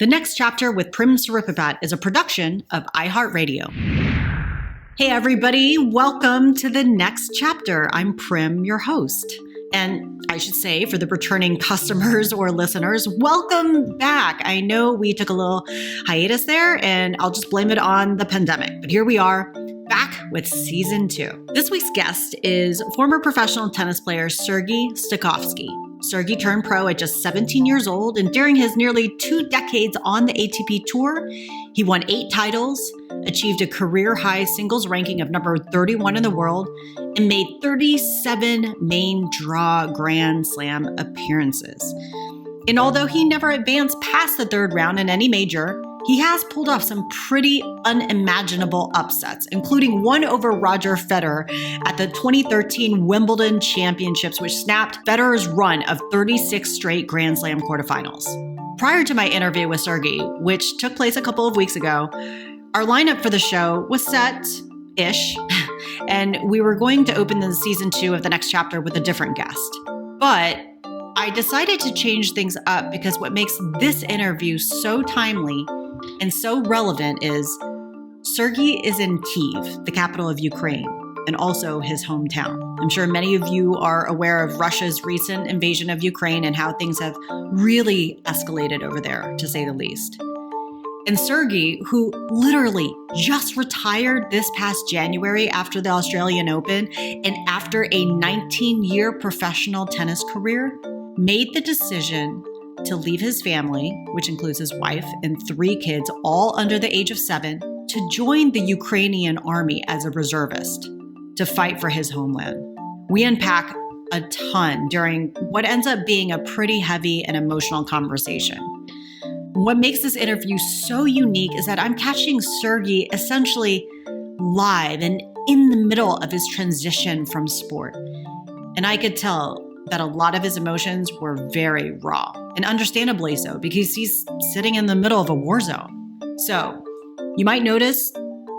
The Next Chapter with Prim Siripipat is a production of iHeartRadio. Hey everybody, welcome to The Next Chapter. I'm Prim, your host. And I should say, for the returning customers or listeners, welcome back. I know we took a little hiatus there, and I'll just blame it on the pandemic. But here we are, back with season 2. This week's guest is former professional tennis player Sergiy Stakhovsky. Sergiy turned pro at just 17 years old, and during his nearly 2 decades on the ATP Tour, he won 8 titles, achieved a career-high singles ranking of number 31 in the world, and made 37 main draw Grand Slam appearances. And although he never advanced past the 3rd round in any major, he has pulled off some pretty unimaginable upsets, including one over Roger Federer at the 2013 Wimbledon Championships, which snapped Federer's run of 36 straight Grand Slam quarterfinals. Prior to my interview with Sergiy, which took place a couple of weeks ago, our lineup for the show was set-ish, and we were going to open the season 2 of The Next Chapter with a different guest. But I decided to change things up because what makes this interview so timely and so relevant is Sergiy is in Kyiv, the capital of Ukraine, and also his hometown. I'm sure many of you are aware of Russia's recent invasion of Ukraine and how things have really escalated over there, to say the least. And Sergiy, who literally just retired this past January after the Australian Open and after a 19-year professional tennis career, made the decision to leave his family, which includes his wife and 3 kids, all under the age of 7, to join the Ukrainian army as a reservist to fight for his homeland. We unpack a ton during what ends up being a pretty heavy and emotional conversation. What makes this interview so unique is that I'm catching Sergiy essentially live and in the middle of his transition from sport. And I could tell that a lot of his emotions were very raw, and understandably so, because he's sitting in the middle of a war zone. So you might notice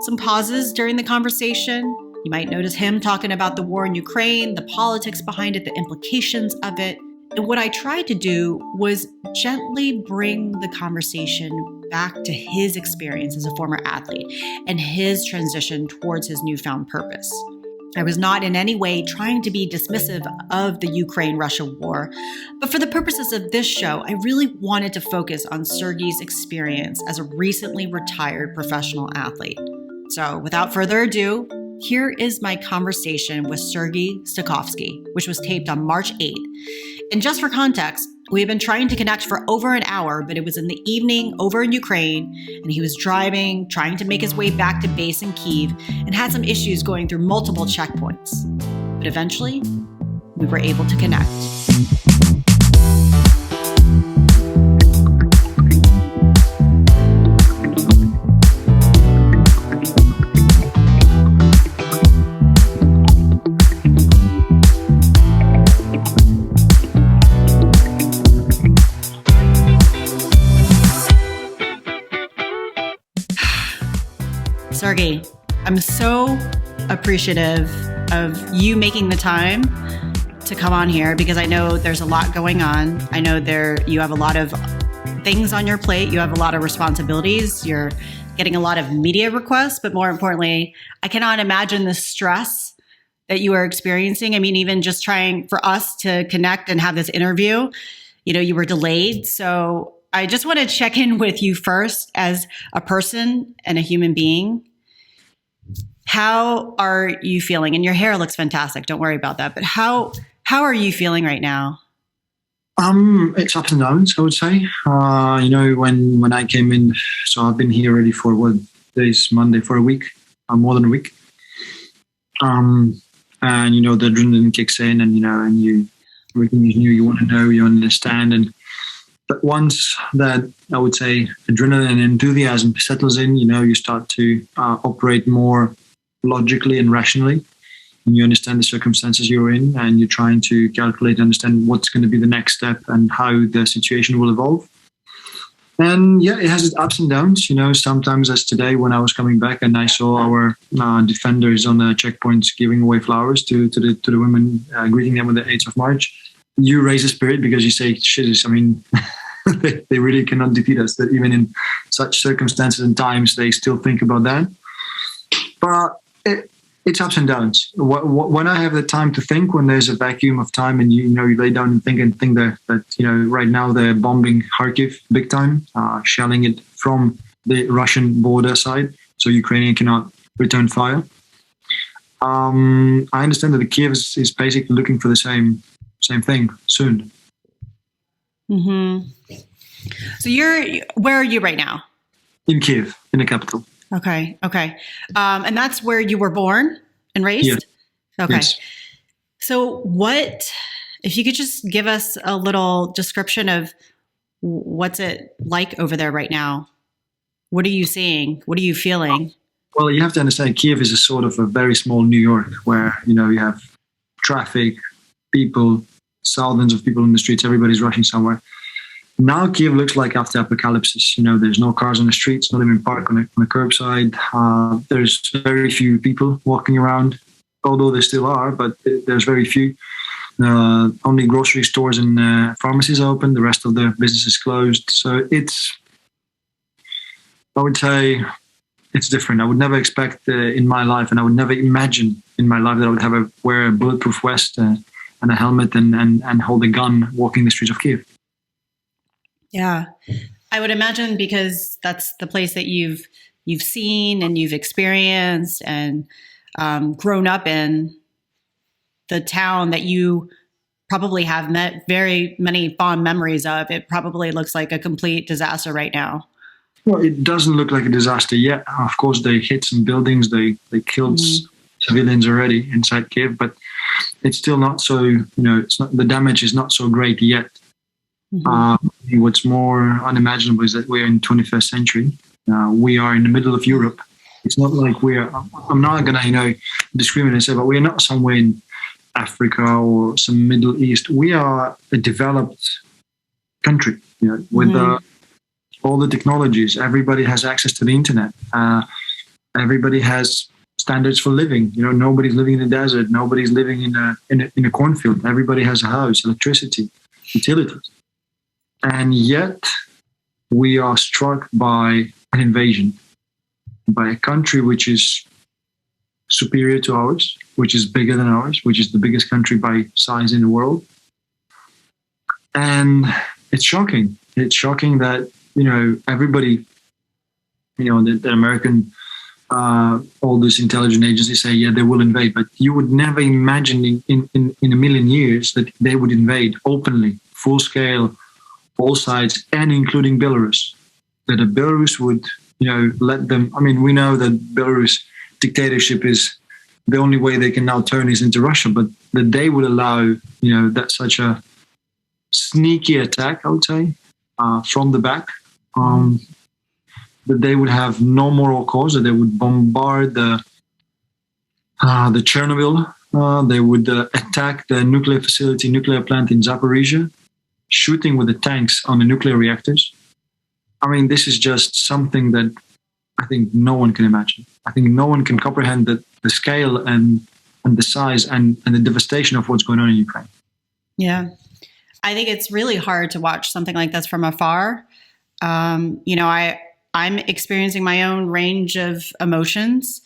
some pauses during the conversation. You might notice him talking about the war in Ukraine, the politics behind it, the implications of it. And what I tried to do was gently bring the conversation back to his experience as a former athlete and his transition towards his newfound purpose. I was not in any way trying to be dismissive of the Ukraine-Russia war, but for the purposes of this show, I really wanted to focus on Sergiy's experience as a recently retired professional athlete. So without further ado, here is my conversation with Sergiy Stakhovsky, which was taped on March 8th. And just for context, we had been trying to connect for over an hour, but it was in the evening over in Ukraine, and he was driving, trying to make his way back to base in Kyiv, and had some issues going through multiple checkpoints. But eventually, we were able to connect. Sergiy, I'm so appreciative of you making the time to come on here because I know there's a lot going on. I know you have a lot of things on your plate. You have a lot of responsibilities. You're getting a lot of media requests, but more importantly, I cannot imagine the stress that you are experiencing. I mean, even just trying for us to connect and have this interview, you were delayed. So I just want to check in with you first as a person and a human being. How are you feeling? And your hair looks fantastic. Don't worry about that. But how are you feeling right now? It's ups and downs, I would say. When I came in, so I've been here already for today's Monday, for a week, more than a week. And the adrenaline kicks in, and everything is new. You want to know, you understand, but once that, I would say, adrenaline and enthusiasm settles in, you start to operate more logically and rationally. And you understand the circumstances you're in, and you're trying to calculate and understand what's going to be the next step and how the situation will evolve. And yeah, it has its ups and downs. Sometimes, as today when I was coming back and I saw our defenders on the checkpoints giving away flowers to the women, greeting them on the 8th of March, you raise a spirit because you say, shit, they really cannot defeat us. That even in such circumstances and times, they still think about that. But it's ups and downs. When I have the time to think, when there's a vacuum of time, and you lay down and think that right now they're bombing Kharkiv big time, shelling it from the Russian border side, so Ukrainian cannot return fire. I understand that the Kyiv is basically looking for the same thing soon. Mm-hmm. So where are you right now? In Kyiv, in the capital. Okay. And that's where you were born and raised? Yes. Okay. Yes. So if you could just give us a little description of what's it like over there right now? What are you seeing? What are you feeling? Well, you have to understand Kyiv is a sort of a very small New York where, you have traffic, people, thousands of people in the streets, everybody's rushing somewhere. Now Kyiv looks like after apocalypse. There's no cars on the streets, not even parked on the curbside. There's very few people walking around, although there still are, but there's very few. Only grocery stores and pharmacies are open. The rest of the business is closed. So I would say it's different. I would never expect in my life, and I would never imagine in my life that I would wear a bulletproof vest and a helmet and hold a gun walking the streets of Kyiv. Yeah, I would imagine, because that's the place that you've seen and you've experienced and grown up in, the town that you probably have met very many fond memories of. It probably looks like a complete disaster right now. Well, it doesn't look like a disaster yet. Of course, they hit some buildings. They killed civilians already inside Kyiv, but it's still not so. It's not, the damage is not so great yet. Mm-hmm. What's more unimaginable is that we're in 21st century. We are in the middle of Europe. It's not like I'm not gonna discriminate and say, but we're not somewhere in Africa or some Middle East. We are a developed country. With all the technologies. Everybody has access to the internet. Everybody has standards for living. Nobody's living in the desert. Nobody's living in a cornfield. Everybody has a house, electricity, utilities. And yet we are struck by an invasion, by a country which is superior to ours, which is bigger than ours, which is the biggest country by size in the world. And it's shocking. It's shocking that, everybody, the American, all these intelligence agencies say, yeah, they will invade, but you would never imagine in a million years that they would invade openly, full scale, all sides, and including Belarus. That Belarus would, let them. I mean, we know that Belarus dictatorship is the only way they can now turn is into Russia, but that they would allow, that such a sneaky attack, I would say, from the back, that they would have no moral cause, that they would bombard the Chernobyl, they would attack the nuclear plant in Zaporizhia, shooting with the tanks on the nuclear reactors. I mean, this is just something that I think no one can imagine. I think no one can comprehend the scale and the size and the devastation of what's going on in Ukraine. Yeah. I think it's really hard to watch something like this from afar. I'm experiencing my own range of emotions.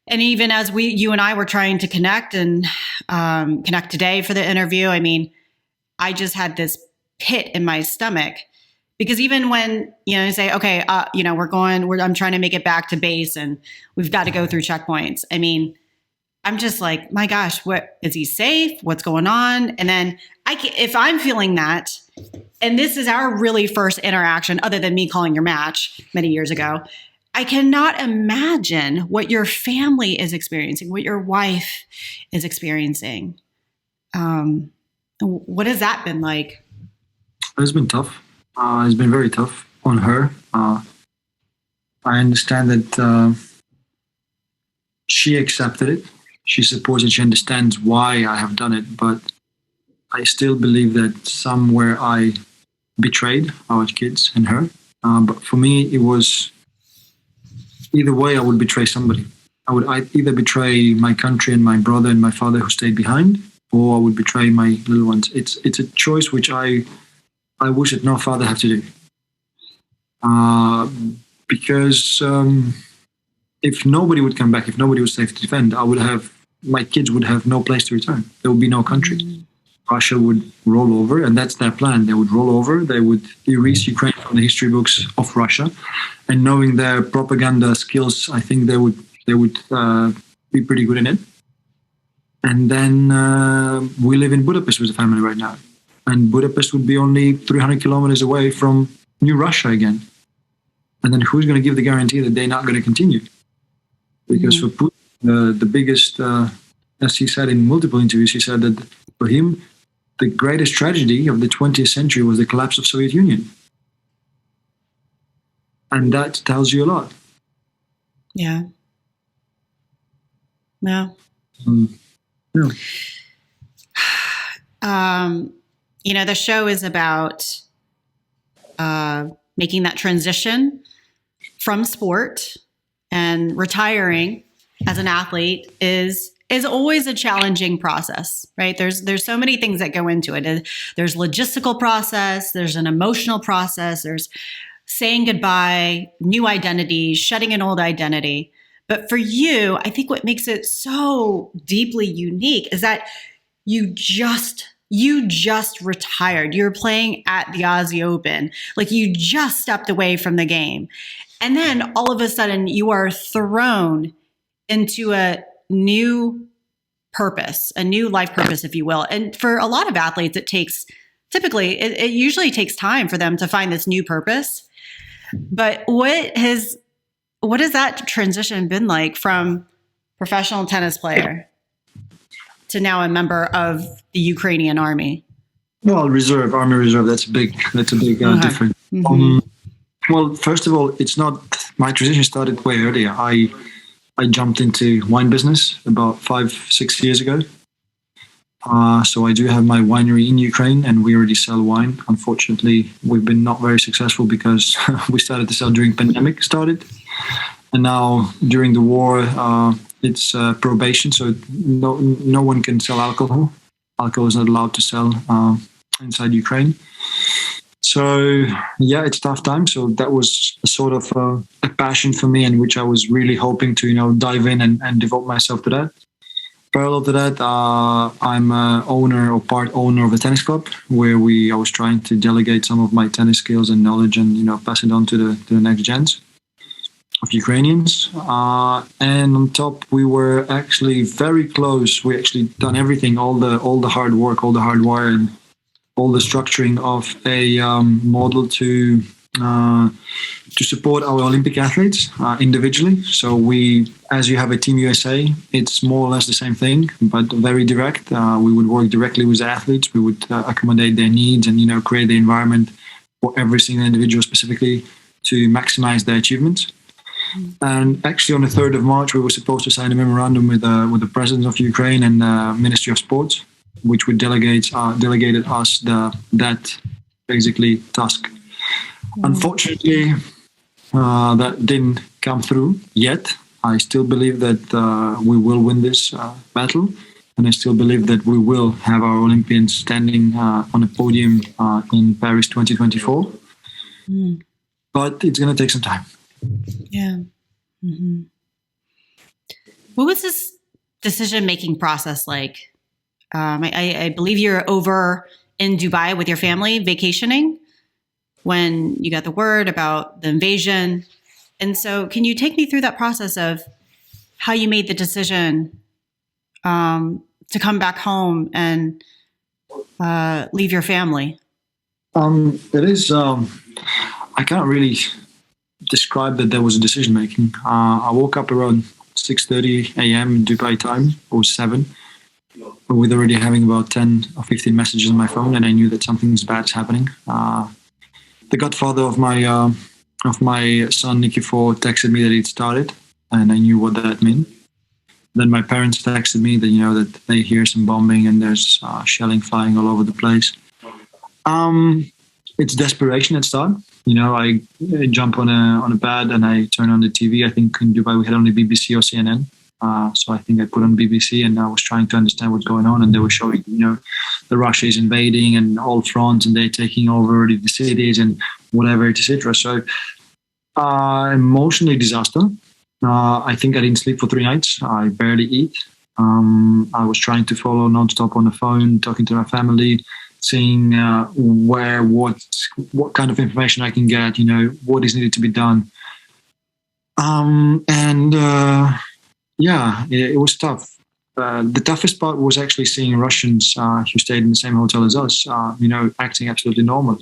And even as you and I were trying to connect and connect today for the interview, I mean, I just had this pit in my stomach, because even when, you say, okay, I'm trying to make it back to base and we've got to go through checkpoints. I mean, I'm just like, my gosh, what is he safe? What's going on? And then if I'm feeling that, and this is our really first interaction, other than me calling your match many years ago, I cannot imagine what your family is experiencing, what your wife is experiencing. What has that been like? It's been tough. It's been very tough on her. I understand that she accepted it. She supports it. She understands why I have done it. But I still believe that somewhere I betrayed our kids and her. But for me, it was either way, I would betray somebody. I'd either betray my country and my brother and my father who stayed behind, or I would betray my little ones. It's a choice which I I wish that no father had to do. Because if nobody would come back, if nobody was safe to defend, my kids would have no place to return. There would be no country. Russia would roll over, and that's their plan. They would roll over. They would erase Ukraine from the history books of Russia, and knowing their propaganda skills, I think they would be pretty good in it. And then we live in Budapest with the family right now, and Budapest would be only 300 kilometers away from New Russia again. And then who's going to give the guarantee that they're not going to continue? Because for Putin, the biggest, as he said in multiple interviews, he said that for him, the greatest tragedy of the 20th century was the collapse of Soviet Union. And that tells you a lot. Yeah. Yeah. Yeah. The show is about making that transition from sport, and retiring as an athlete is always a challenging process, right? There's so many things that go into it. There's logistical process, there's an emotional process, there's saying goodbye, new identity, shedding an old identity. But for you, I think what makes it so deeply unique is that you just retired. You're playing at the Aussie Open. Like, you just stepped away from the game. And then all of a sudden you are thrown into a new purpose, a new life purpose, if you will. And for a lot of athletes, it usually takes time for them to find this new purpose. But what has that transition been like from professional tennis player to now a member of the Ukrainian army? Well, Army Reserve, that's a big difference. Mm-hmm. Well, first of all, it's not, my transition started way earlier. I jumped into wine business about 5-6 years ago. So I do have my winery in Ukraine, and we already sell wine. Unfortunately, we've been not very successful because we started to sell during pandemic started. And now during the war, it's probation. So no one can sell alcohol. Alcohol is not allowed to sell inside Ukraine. So yeah, it's tough time. So that was a sort of a passion for me, in which I was really hoping to, dive in and devote myself to that. Parallel to that, I'm part owner of a tennis club where I was trying to delegate some of my tennis skills and knowledge and pass it on to the next gens of Ukrainians. And on top, we were actually very close. We actually done everything, all the hard work, all the hard wire, and all the structuring of a model to support our Olympic athletes individually. So as you have a Team USA, it's more or less the same thing, but very direct. We would work directly with the athletes. We would accommodate their needs and create the environment for every single individual specifically to maximize their achievements. And actually, on the 3rd of March, we were supposed to sign a memorandum with the President of Ukraine and Ministry of Sports, which would delegated us that basically task. Unfortunately, that didn't come through yet. I still believe that we will win this battle, and I still believe that we will have our Olympians standing on a podium in Paris 2024. But it's going to take some time. Yeah. Mm-hmm. What was this decision-making process like? I believe you're over in Dubai with your family vacationing when you got the word about the invasion. And so can you take me through that process of how you made the decision to come back home and leave your family? It is, I can't really describe that there was a decision making. I woke up around 6:30 a.m. Dubai time, or 7, with already having about 10 or 15 messages on my phone, and I knew that something's bad is happening. The godfather of my son Nikifor texted me that it started, and I knew what that meant. Then my parents texted me that that they hear some bombing and there's shelling flying all over the place. It's desperation at start. I jump on a bed and I turn on the TV. I think in Dubai we had only BBC or CNN. So I think I put on BBC and I was trying to understand what's going on. And they were showing, the Russia is invading and all fronts and they're taking over the cities and whatever, etc. So emotionally disaster. I think I didn't sleep for 3 nights. I barely eat. I was trying to follow nonstop on the phone, talking to my family, seeing what kind of information I can get, what is needed to be done. It was tough. The toughest part was actually seeing Russians who stayed in the same hotel as us, acting absolutely normal,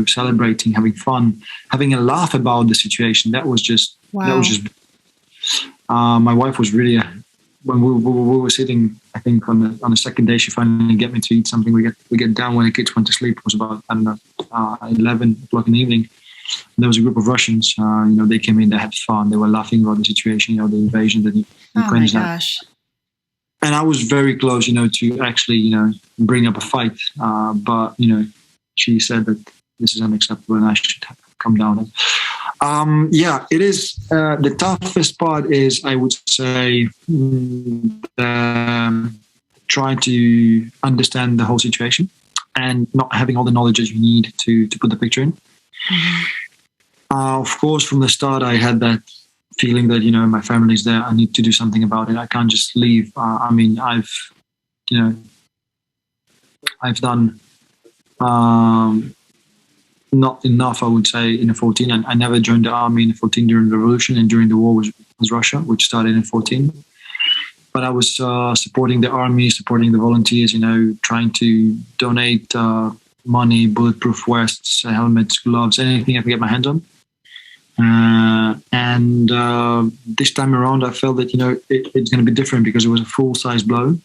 celebrating, having fun, having a laugh about the situation. That was just, my wife was really, when we were sitting, I think on the second day, she finally get me to eat something. We get down when the kids went to sleep. It was about, 11 o'clock in the evening. There was a group of Russians, they came in, they had fun, they were laughing about the situation, the invasion that Ukraine is now. And I was very close, to actually, bring up a fight. But, she said that this is unacceptable and I should come down. It is. The toughest part is, I would say, trying to understand the whole situation and not having all the knowledge that you need to put the picture in. Mm-hmm. Of course, from the start, I had that feeling that, my family's there. I need to do something about it. I can't just leave. I've done not enough, I would say, in 14. And I never joined the army in 14 during the revolution, and during the war was Russia, which started in 14. But I was supporting the army, supporting the volunteers, trying to donate money, bulletproof vests, helmets, gloves, anything I could get my hands on. This time around, I felt that, it's going to be different because it was a full-size blow.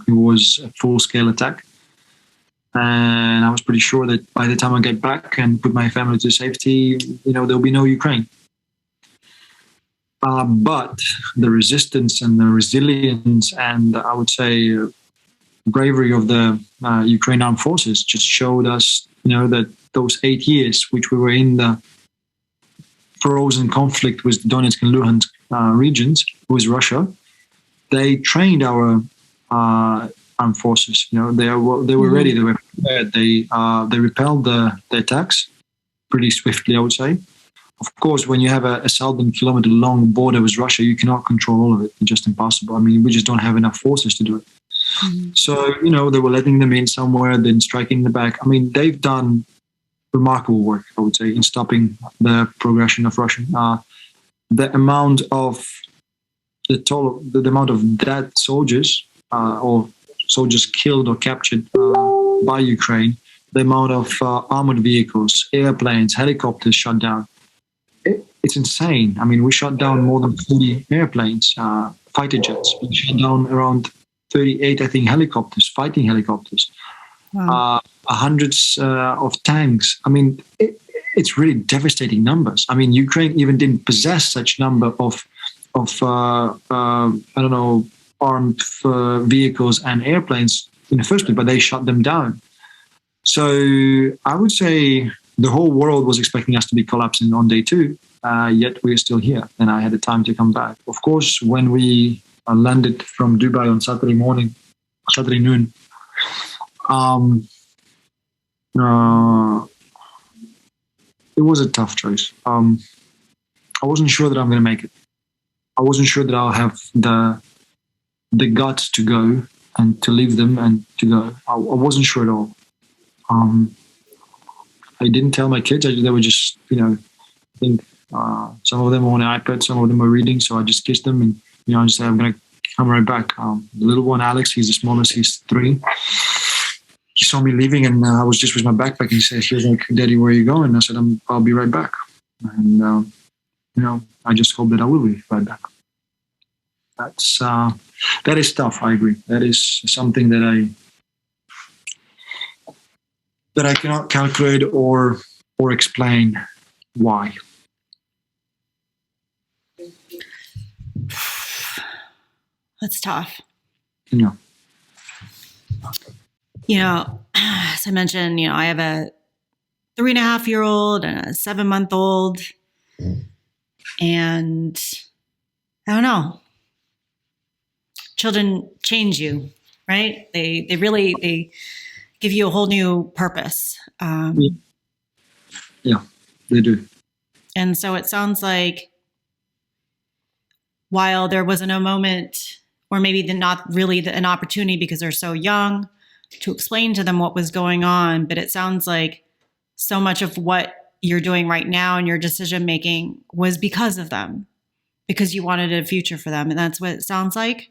It was a full-scale attack. And I was pretty sure that by the time I get back and put my family to safety, there'll be no Ukraine. But the resistance and the resilience and, I would say, bravery of the Ukrainian armed forces just showed us, that those 8 years, which we were in the frozen conflict with Donetsk and Luhansk regions, with Russia, they trained our armed forces. They were ready. They were prepared. They repelled the attacks pretty swiftly, I would say. Of course, when you have a 1,000-kilometer long border with Russia, you cannot control all of it. It's just impossible. We just don't have enough forces to do it. Mm-hmm. So, they were letting them in somewhere, then striking in the back. They've done remarkable work, I would say, in stopping the progression of Russia. The amount of the amount of dead soldiers or soldiers killed or captured by Ukraine, the amount of armored vehicles, airplanes, helicopters shot down. It's insane. We shot down more than 40 airplanes, fighter jets. We shot down around 38, I think, helicopters, fighting helicopters. Wow. Hundreds of tanks. It's really devastating numbers. Ukraine even didn't possess such number of armed vehicles and airplanes in the first place, but they shot them down. So I would say the whole world was expecting us to be collapsing on day 2, yet we're still here, and I had the time to come back. Of course, when we landed from Dubai on Saturday noon, it was a tough choice. I wasn't sure that I'm going to make it. I wasn't sure that I'll have the guts to go and to leave them and to go. I wasn't sure at all. I didn't tell my kids. They were just, I think some of them were on an iPad, some of them were reading. So I just kissed them and, I just said, I'm going to come right back. The little one, Alex, he's the smallest, he's 3. He saw me leaving and I was just with my backpack and he said, he was like, Daddy, where are you going? I said, I'll be right back. And, I just hope that I will be right back. That is tough. I agree. That is something that I cannot calculate or explain why. That's tough. Yeah. As I mentioned, I have a 3.5-year-old and a 7-month-old, and I don't know. children change you, right? They really, they give you a whole new purpose. Yeah, they do. And so it sounds like while there wasn't a moment, or maybe not really an opportunity because they're so young, to explain to them what was going on, but it sounds like so much of what you're doing right now and your decision making was because of them, because you wanted a future for them. And that's what it sounds like.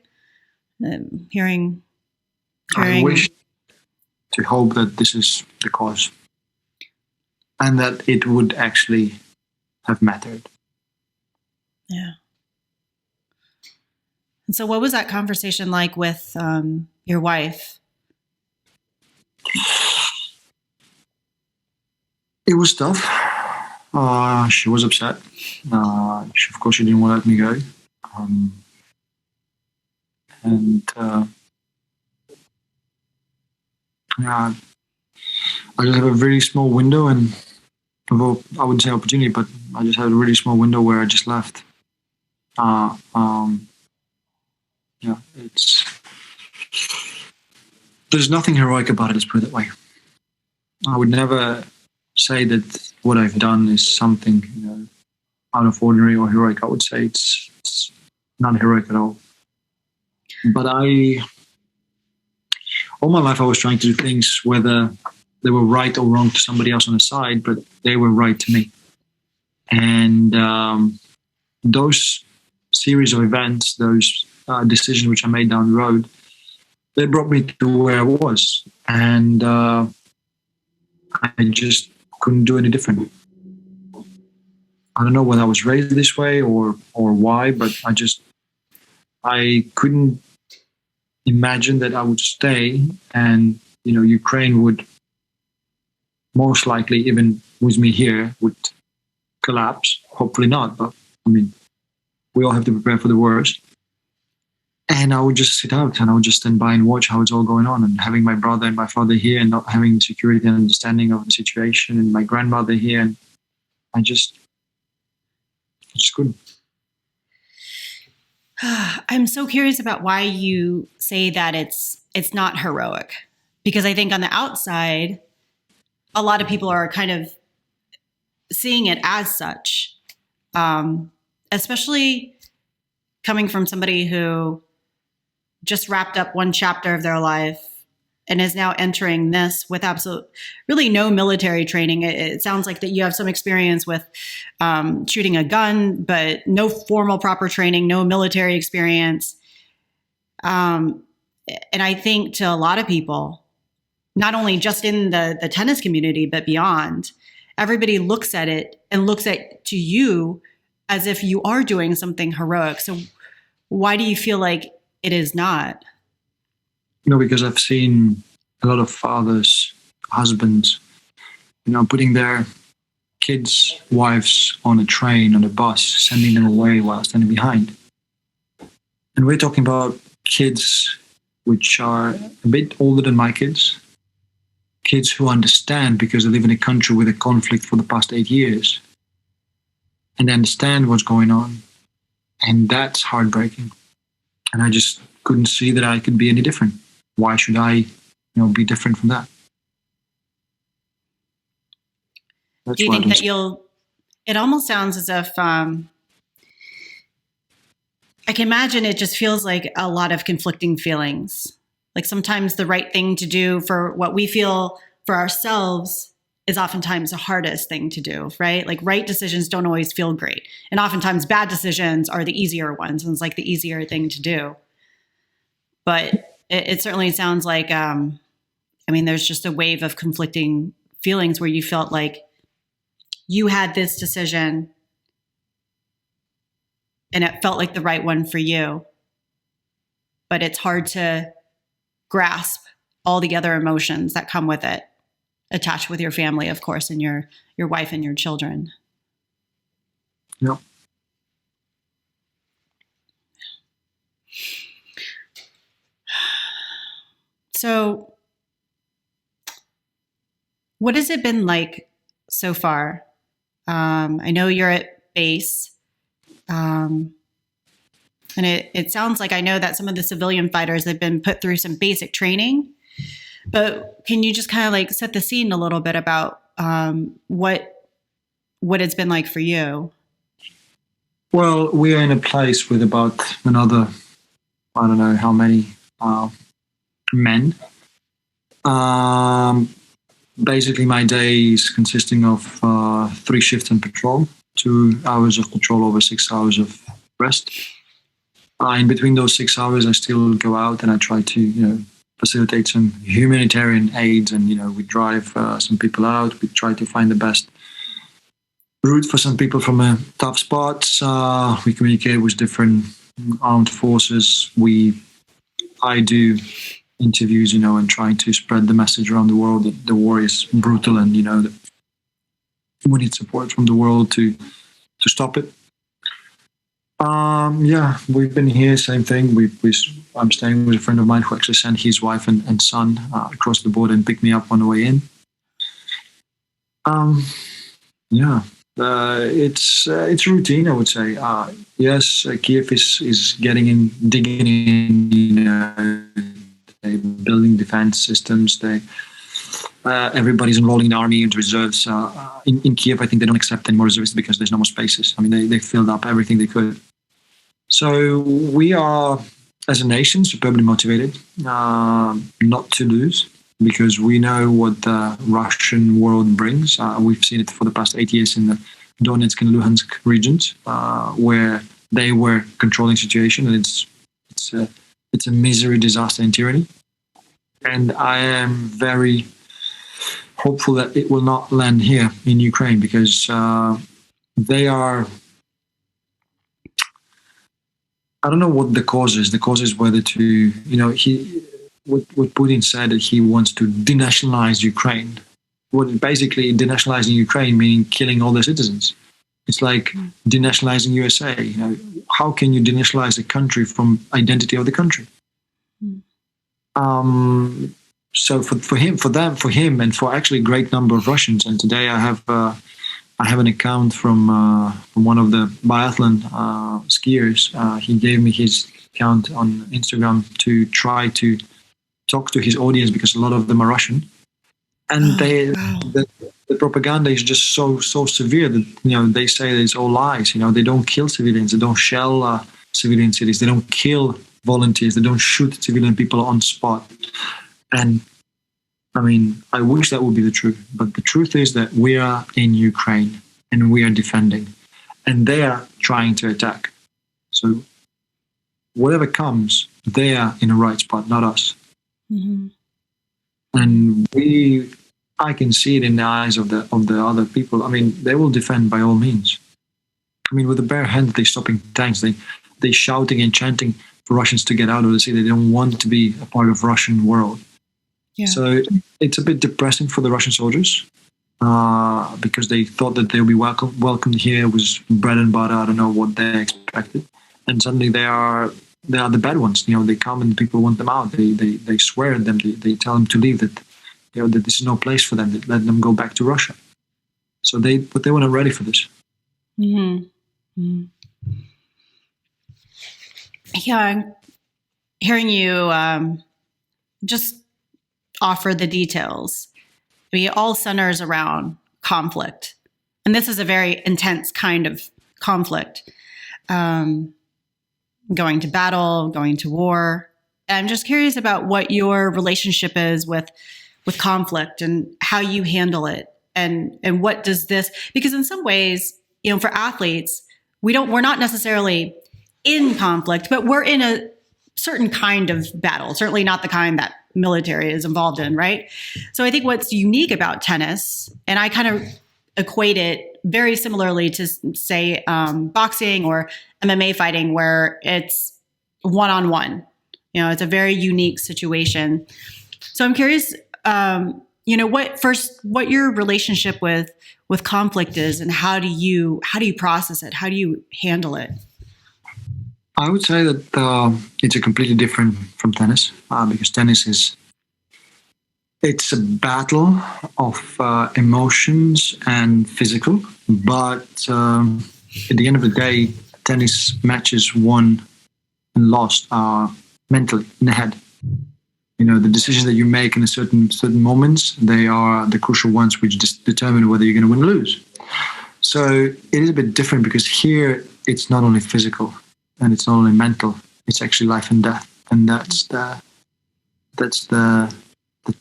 Hearing. I wish to hope that this is the cause and that it would actually have mattered. Yeah. And so what was that conversation like with your wife? It was tough. She was upset. Of course, she didn't want to let me go. Yeah, I just have a very small window, and well, I wouldn't say opportunity, but I just had a really small window where I just left. Yeah, there's nothing heroic about it. Let's put it that way. I would never say that what I've done is something, out of ordinary or heroic. I would say it's not heroic at all. But all my life I was trying to do things, whether they were right or wrong to somebody else on the side, but they were right to me. And those series of events, those decisions which I made down the road, they brought me to where I was. And I just couldn't do any different. I don't know whether I was raised this way or why, but I couldn't imagine that I would stay and, Ukraine would most likely, even with me here, would collapse. Hopefully not, but we all have to prepare for the worst. And I would just sit out and I would just stand by and watch how it's all going on, and having my brother and my father here and not having security and understanding of the situation, and my grandmother here, and I just couldn't. I'm so curious about why you say that it's not heroic, because I think on the outside, a lot of people are kind of seeing it as such, especially coming from somebody who just wrapped up one chapter of their life and is now entering this with really no military training. It sounds like that you have some experience with shooting a gun, but no formal proper training, no military experience. And I think to a lot of people, not only just in the tennis community, but beyond, everybody looks at it and looks to you as if you are doing something heroic. So why do you feel like it is not? Because I've seen a lot of fathers, husbands, putting their kids' wives on a train, on a bus, sending them away while standing behind. And we're talking about kids which are a bit older than my kids who understand because they live in a country with a conflict for the past 8 years. And they understand what's going on. And that's heartbreaking. And I just couldn't see that I could be any different. Why should I, be different from that? Do you think that it almost sounds as if, I can imagine it just feels like a lot of conflicting feelings. Like sometimes the right thing to do for what we feel for ourselves is oftentimes the hardest thing to do, right? Like right decisions don't always feel great. And oftentimes bad decisions are the easier ones. And it's like the easier thing to do. But it certainly sounds like, there's just a wave of conflicting feelings where you felt like you had this decision and it felt like the right one for you. But it's hard to grasp all the other emotions that come with it, attached with your family, of course, and your wife and your children. Yeah. So what has it been like so far? I know you're at base. And And it sounds like, I know that some of the civilian fighters have been put through some basic training, but can you just kind of like set the scene a little bit about what it's been like for you? Well, we are in a place with about another, I don't know how many men. Basically, my day is consisting of 3 shifts in patrol, 2 hours of patrol over 6 hours of rest. In between those 6 hours, I still go out and I try to, facilitate some humanitarian aids, and we drive some people out. We try to find the best route for some people from tough spots. We communicate with different armed forces. I do interviews, and trying to spread the message around the world that the war is brutal, and that we need support from the world to stop it. We've been here, same thing. I'm staying with a friend of mine who actually sent his wife and son across the border and picked me up on the way in. It's routine, I would say. Yes, Kyiv is digging in, building defense systems. Everybody's enrolling in the army and reserves. In Kyiv, I think they don't accept any more reservists because there's no more spaces. I mean, they filled up everything they could. So we are, as a nation, superbly motivated not to lose, because we know what the Russian world brings. We've seen it for the past 8 years in the Donetsk and Luhansk regions, where they were controlling the situation, and it's a misery, disaster, and tyranny. And I am very hopeful that it will not land here in Ukraine, because they are. I don't know what the cause is. The cause is whether to, what Putin said, that he wants to denationalize Ukraine. Basically, denationalizing Ukraine meaning killing all the citizens. It's like denationalizing USA. How can you denationalize a country from identity of the country? So for him, and for actually a great number of Russians. And today I have an account from one of the biathlon skiers. He gave me his account on Instagram to try to talk to his audience, because a lot of them are Russian, and the propaganda is just so severe that they say that it's all lies. They don't kill civilians, they don't shell civilian cities, they don't kill volunteers, they don't shoot civilian people on spot. And I mean, I wish that would be the truth, but the truth is that we are in Ukraine and we are defending, and they are trying to attack. So whatever comes, they are in the right spot, not us. Mm-hmm. And I can see it in the eyes of the other people. I mean, they will defend by all means. I mean, with the bare hand, they're stopping tanks. They shouting and chanting for Russians to get out of the city. They don't want to be a part of Russian world. Yeah. So it's a bit depressing for the Russian soldiers, because they thought that they'll be welcomed here with bread and butter. I don't know what they expected, and suddenly they are the bad ones. They come and people want them out. They swear at them. They tell them to leave. That that this is no place for them. That let them go back to Russia. So they weren't ready for this. Mm-hmm. Mm-hmm. Yeah, I'm hearing you just offer the details. It all centers around conflict. And this is a very intense kind of conflict. Going to battle, going to war. I'm just curious about what your relationship is with conflict and how you handle it. And what does this, because in some ways, for athletes, we're not necessarily in conflict, but we're in a certain kind of battle, certainly not the kind that military is involved in, right? So I think what's unique about tennis, and I kind of equate it very similarly to, say, boxing or MMA fighting, where it's one-on-one. It's a very unique situation. So I'm curious, what your relationship with conflict is, and how do you process it? How do you handle it? I would say that it's a completely different from tennis, because tennis it's a battle of emotions and physical. But at the end of the day, tennis match is won and lost mentally in the head. You know, the decisions that you make in a certain moments, they are the crucial ones which just determine whether you're going to win or lose. So it is a bit different because here it's not only physical and it's not only mental, it's actually life and death. And that's the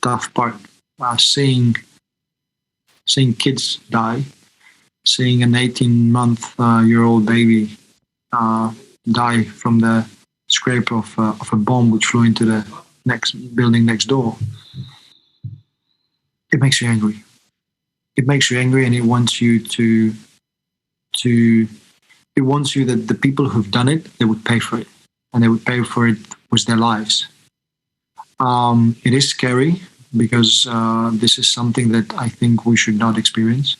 tough part. Seeing kids die, seeing an 18-month-year-old baby die from the scrape of a bomb which flew into the next building next door. It makes you angry. It makes you angry, and it wants you it wants you that the people who've done it, they would pay for it, and they would pay for it with their lives. It is scary because this is something that I think we should not experience.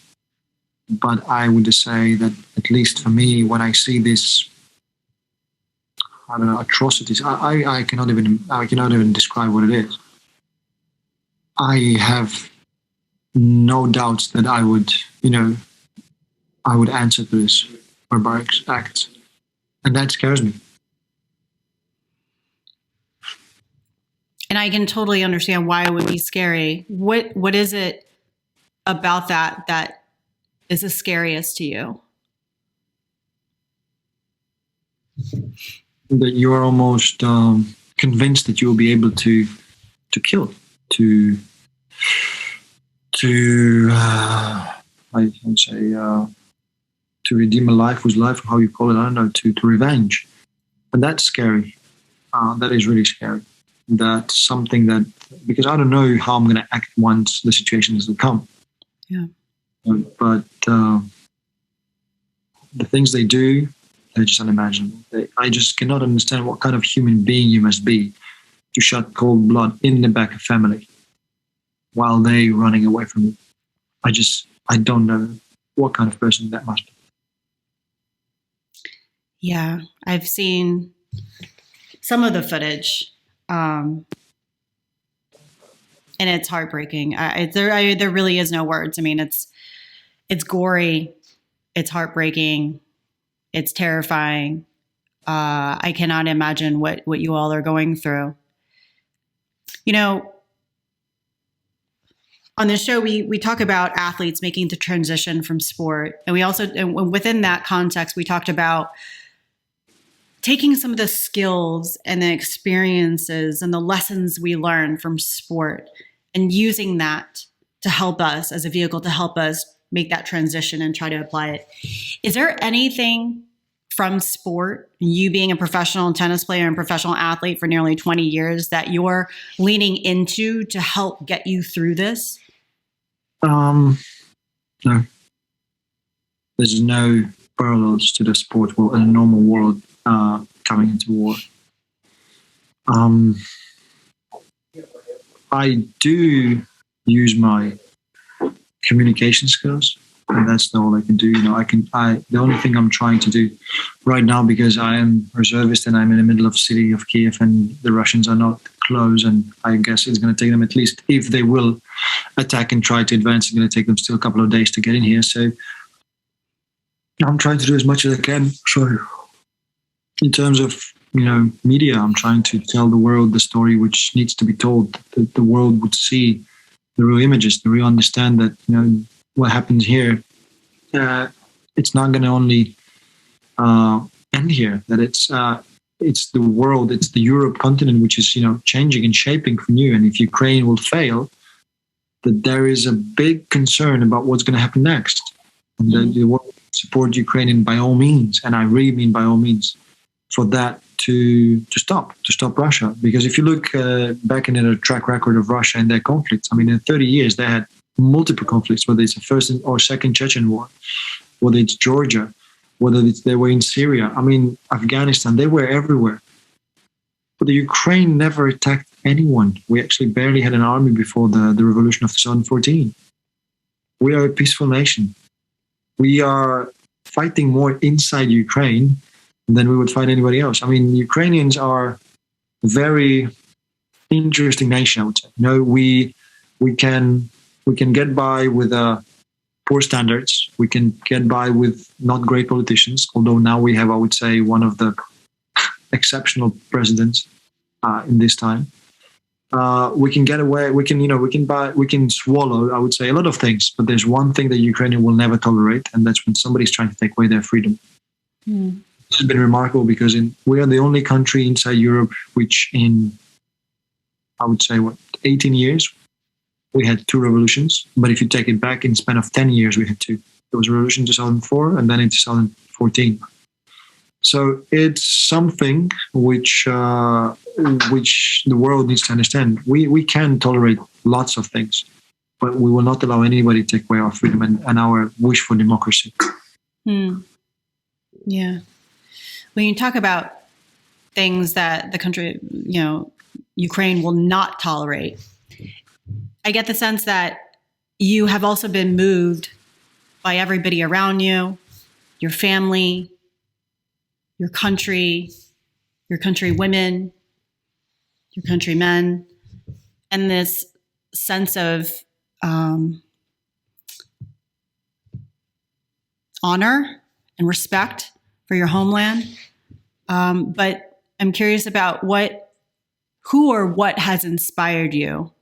But I would say that, at least for me, when I see this, I don't know, atrocities, I cannot even describe what it is. I have no doubts that I would answer to this barbaric acts, and that scares me. And I can totally understand why it would be scary. What is it about that is the scariest to you? That you are almost convinced that you will be able to kill, to redeem a life with life, how you call it, I don't know, to revenge. And that's scary. That is really scary. That's something that, because I don't know how I'm going to act once the situation has come. Yeah. But the things they do, they're just unimaginable. I just cannot understand what kind of human being you must be to shed cold blood in the back of family while they running away from you. I don't know what kind of person that must be. Yeah, I've seen some of the footage, and it's heartbreaking. There really is no words. I mean, it's gory, it's heartbreaking, it's terrifying. I cannot imagine what you all are going through. You know, on this show, we talk about athletes making the transition from sport. And we also, and within that context, we talked about taking some of the skills and the experiences and the lessons we learn from sport and using that to help us as a vehicle to help us make that transition and try to apply it. Is there anything from sport, you being a professional tennis player and professional athlete for nearly 20 years, that you're leaning into to help get you through this? No. There's no parallels to the sport world and the normal world coming into war. I do use my communication skills, and that's all I can do. You know, the only thing I'm trying to do right now, because I am reservist and I'm in the middle of the city of Kyiv and the Russians are not close, and I guess it's going to take them, at least if they will attack and try to advance, it's going to take them still a couple of days to get in here. So I'm trying to do as much as I can. So in terms of, media, I'm trying to tell the world the story which needs to be told, that the world would see the real images, the real understand that, what happens here, it's not going to only end here, that it's the world, it's the Europe continent, which is, changing and shaping for new. And if Ukraine will fail, that there is a big concern about what's going to happen next. And that the world support Ukrainian by all means, and I really mean by all means, for that to stop Russia. Because if you look back into the track record of Russia and their conflicts, I mean, in 30 years, they had multiple conflicts, whether it's the first or second Chechen war, whether it's Georgia, whether they were in Syria, I mean, Afghanistan, they were everywhere. But the Ukraine never attacked anyone. We actually barely had an army before the revolution of 2014. We are a peaceful nation. We are fighting more inside Ukraine than we would fight anybody else. I mean, Ukrainians are a very interesting nation, I would say. We can get by with poor standards. We can get by with not great politicians, although now we have, I would say, one of the exceptional presidents in this time. We can get away. We can, we can swallow, I would say, a lot of things. But there's one thing that Ukrainian will never tolerate, and that's when somebody's trying to take away their freedom. Mm. It's been remarkable because we are the only country inside Europe which, in, I would say, 18 years, we had 2 revolutions. But if you take it back, in the span of 10 years, we had 2. There was a revolution in 2004, and then in 2014. So it's something which the world needs to understand. We can tolerate lots of things, but we will not allow anybody to take away our freedom and our wish for democracy. Yeah. When you talk about things that the country, Ukraine will not tolerate, I get the sense that you have also been moved by everybody around you, your family, your country women, your countrymen, and this sense of honor and respect for your homeland. But I'm curious about who or what has inspired you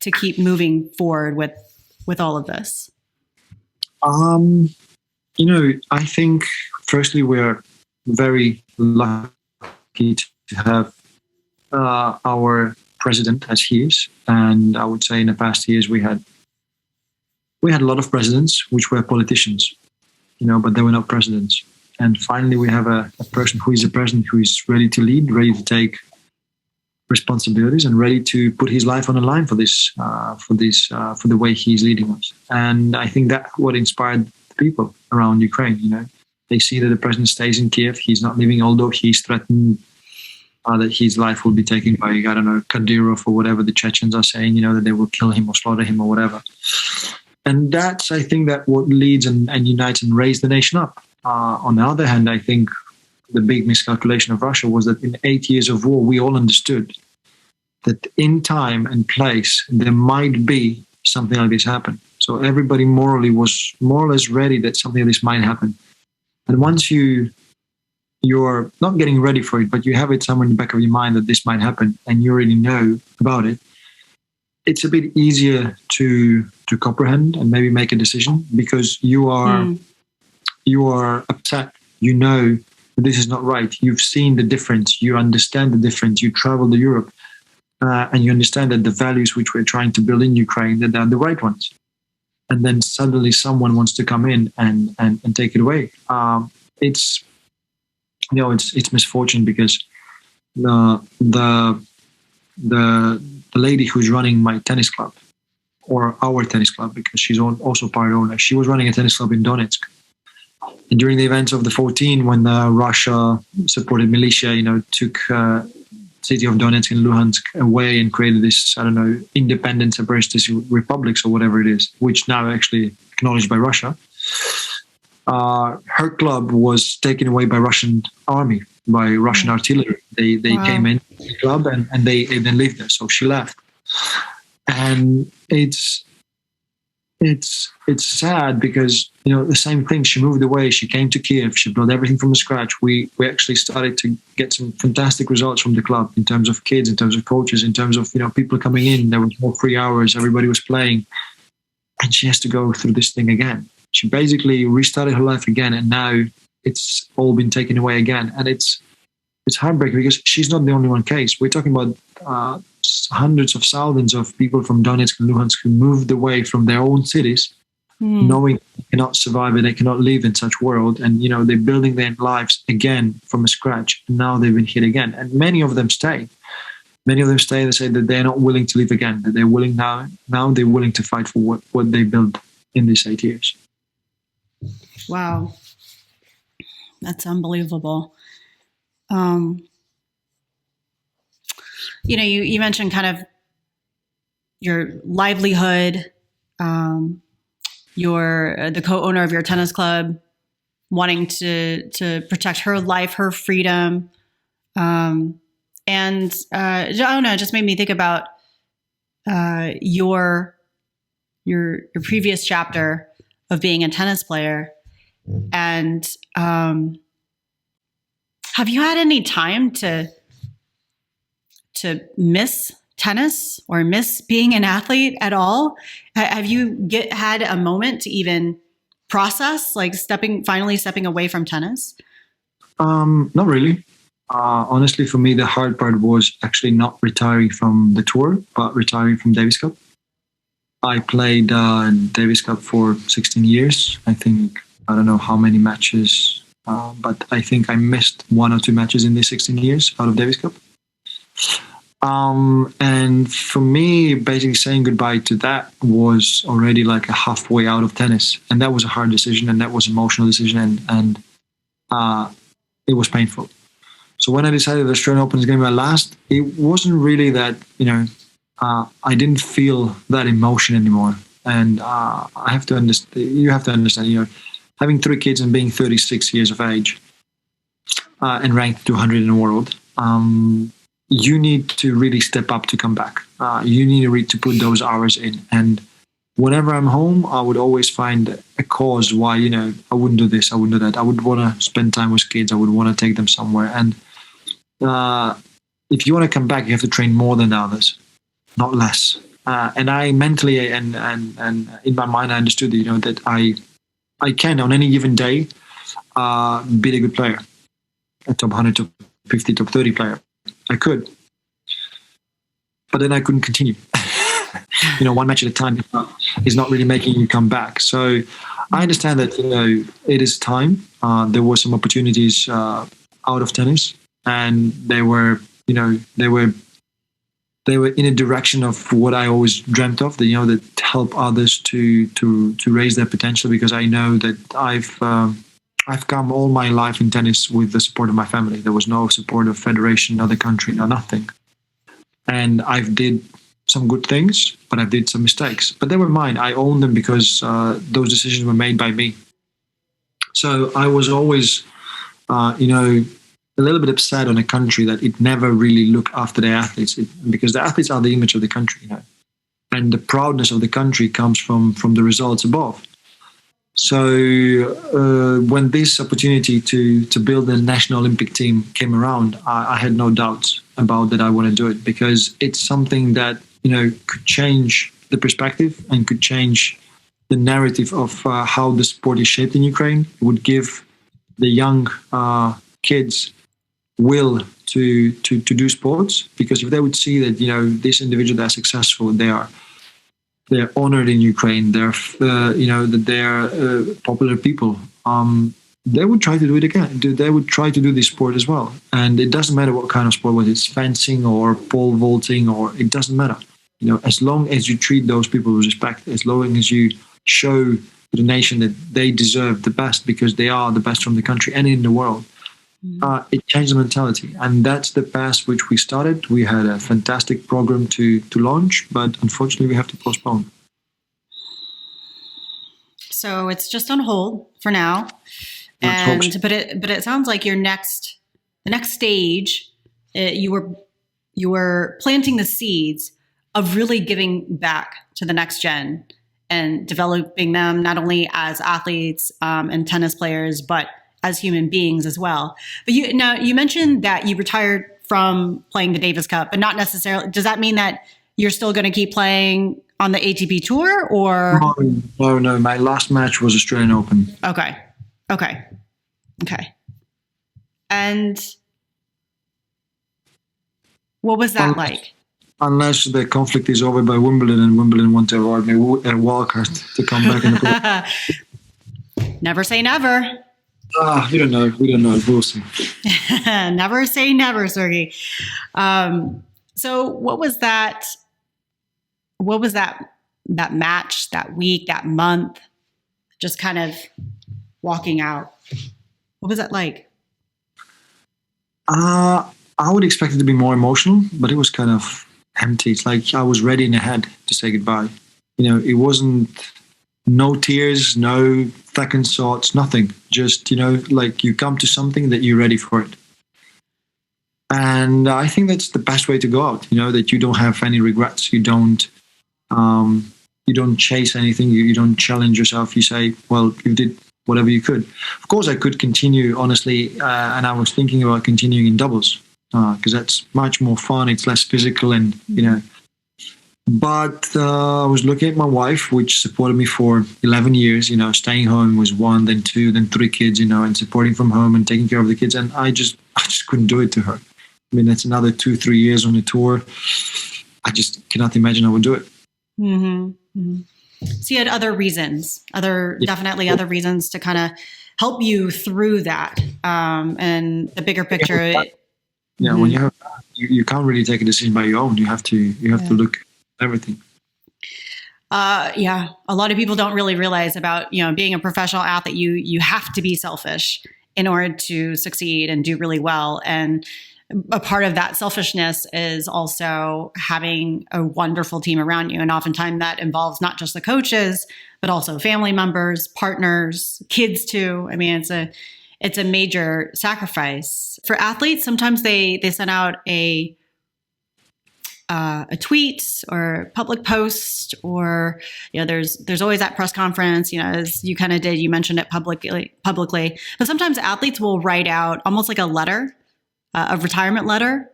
to keep moving forward with all of this? I think firstly we're very lucky to have our president as he is, and I would say in the past years we had a lot of presidents which were politicians, but they were not presidents. And finally, we have a person who is a president who is ready to lead, ready to take responsibilities, and ready to put his life on the line for the way he's leading us. And I think that's what inspired the people around Ukraine. They see that the president stays in Kyiv. He's not leaving, although he's threatened that his life will be taken by, Kadyrov or whatever the Chechens are saying, that they will kill him or slaughter him or whatever. And that's, I think, that what leads and unites and raises the nation up. On the other hand, I think the big miscalculation of Russia was that in 8 years of war, we all understood that in time and place, there might be something like this happen. So everybody morally was more or less ready that something like this might happen. And once you're not getting ready for it, but you have it somewhere in the back of your mind that this might happen and you already know about it, it's a bit easier to comprehend and maybe make a decision, because you are upset. You know that this is not right. You've seen the difference. You understand the difference. You travel to Europe, and you understand that the values which we're trying to build in Ukraine, that they're the right ones. And then suddenly someone wants to come in and take it away. It's misfortune, because the lady who's running my tennis club, or our tennis club, because she's also part owner, she was running a tennis club in Donetsk. And during the events of the 14, when the Russia supported militia, took city of Donetsk and Luhansk away and created this, independent separatist republics or whatever it is, which now actually acknowledged by Russia. Her club was taken away by Russian army, by Russian artillery. They came in the club and they then lived there. So she left. And it's sad, because the same thing. She moved away. She came to Kyiv. She built everything from scratch. We actually started to get some fantastic results from the club in terms of kids, in terms of coaches, in terms of people coming in. There was more free hours. Everybody was playing, and she has to go through this thing again. She basically restarted her life again, and now it's all been taken away again. And it's heartbreaking, because she's not the only one case. We're talking about hundreds of thousands of people from Donetsk and Luhansk who moved away from their own cities, knowing they cannot survive and they cannot live in such world. And, they're building their lives again from scratch. And now they've been hit again. And many of them stay. Many of them stay and say that they're not willing to live again, that they're willing now they're willing to fight for what they built in these 8 years. Wow. That's unbelievable. You mentioned kind of your livelihood, you're the co-owner of your tennis club, wanting to protect her life, her freedom. And I don't know, it just made me think about your previous chapter of being a tennis player. And Have you had any time to miss tennis or miss being an athlete at all? Have you had a moment to even process, like finally stepping away from tennis? Not really. Honestly, for me, the hard part was actually not retiring from the tour, but retiring from Davis Cup. I played Davis Cup for 16 years. I think, I don't know how many matches, but I think I missed 1 or 2 matches in these 16 years out of Davis Cup. And for me, basically saying goodbye to that was already like a halfway out of tennis. And that was a hard decision, and that was an emotional decision, and it was painful. So when I decided the Australian Open is going to be my last, it wasn't really that, I didn't feel that emotion anymore. And I have to understand, you have to understand, having 3 kids and being 36 years of age and ranked 200 in the world, you need to really step up to come back. You need to put those hours in. And whenever I'm home, I would always find a cause why, I wouldn't do this, I wouldn't do that. I would want to spend time with kids. I would want to take them somewhere. And if you want to come back, you have to train more than others, not less. And I mentally and in my mind, I understood that I can, on any given day, be a good player, a top 100, top 50, top 30 player. I could. But then I couldn't continue. One match at a time is not really making you come back. So I understand that, it is time. There were some opportunities out of tennis, and they were in a direction of what I always dreamt of, that help others to raise their potential, because I know that I've come all my life in tennis with the support of my family. There was no support of federation, other country, no nothing. And I've did some good things, but I did some mistakes. But they were mine. I own them because those decisions were made by me. So I was always, a little bit upset on a country that it never really looked after their athletes, because the athletes are the image of the country, and the proudness of the country comes from the results above. So when this opportunity to build a national Olympic team came around, I had no doubts about that I want to do it, because it's something that could change the perspective and could change the narrative of how the sport is shaped in Ukraine. It would give the young kids will to do sports, because if they would see that this individual that are successful, they're honored in Ukraine, that they're popular people, they would try to do it again. They would try to do this sport as well. And it doesn't matter what kind of sport, whether it's fencing or pole vaulting, or it doesn't matter. As long as you treat those people with respect, as long as you show the nation that they deserve the best, because they are the best from the country and in the world, it changed the mentality. And that's the path which we started. We had a fantastic program to launch, but unfortunately we have to postpone. So it's just on hold for now. But it sounds like the next stage, you were planting the seeds of really giving back to the next gen and developing them not only as athletes and tennis players, but as human beings as well. But you mentioned that you retired from playing the Davis Cup, but not necessarily. Does that mean that you're still going to keep playing on the ATP Tour, or? No. My last match was Australian Open. Okay. And what was that like? Unless the conflict is over by Wimbledon and Wimbledon want to award me a wildcard to come back in the court. Never say never. We don't know. We'll see. Never say never, Sergiy. So what was that? What was that match, that week, that month? Just kind of walking out. What was that like? I would expect it to be more emotional, but it was kind of empty. It's like I was ready in the head to say goodbye. It wasn't no tears, no second thoughts, nothing. Just, like you come to something that you're ready for it. And I think that's the best way to go out, that you don't have any regrets. You don't chase anything. You don't challenge yourself. You say, well, you did whatever you could. Of course, I could continue, honestly, and I was thinking about continuing in doubles because that's much more fun. It's less physical, and But I was looking at my wife, which supported me for 11 years. Staying home was 1, then 2, then 3 kids. And supporting from home and taking care of the kids. And I just couldn't do it to her. I mean, that's another 2-3 years on the tour. I just cannot imagine I would do it. Mm-hmm. Mm-hmm. So you had other reasons, definitely other reasons to kind of help you through that. And the bigger picture. When you have, you can't really take a decision by your own. You have to look at everything. A lot of people don't really realize about, being a professional athlete, you have to be selfish in order to succeed and do really well. And a part of that selfishness is also having a wonderful team around you. And oftentimes that involves not just the coaches, but also family members, partners, kids too. I mean, it's a major sacrifice for athletes. Sometimes they send out a tweet or public post, or there's always that press conference, as you kind of did, you mentioned it publicly, but sometimes athletes will write out almost like a letter, a retirement letter,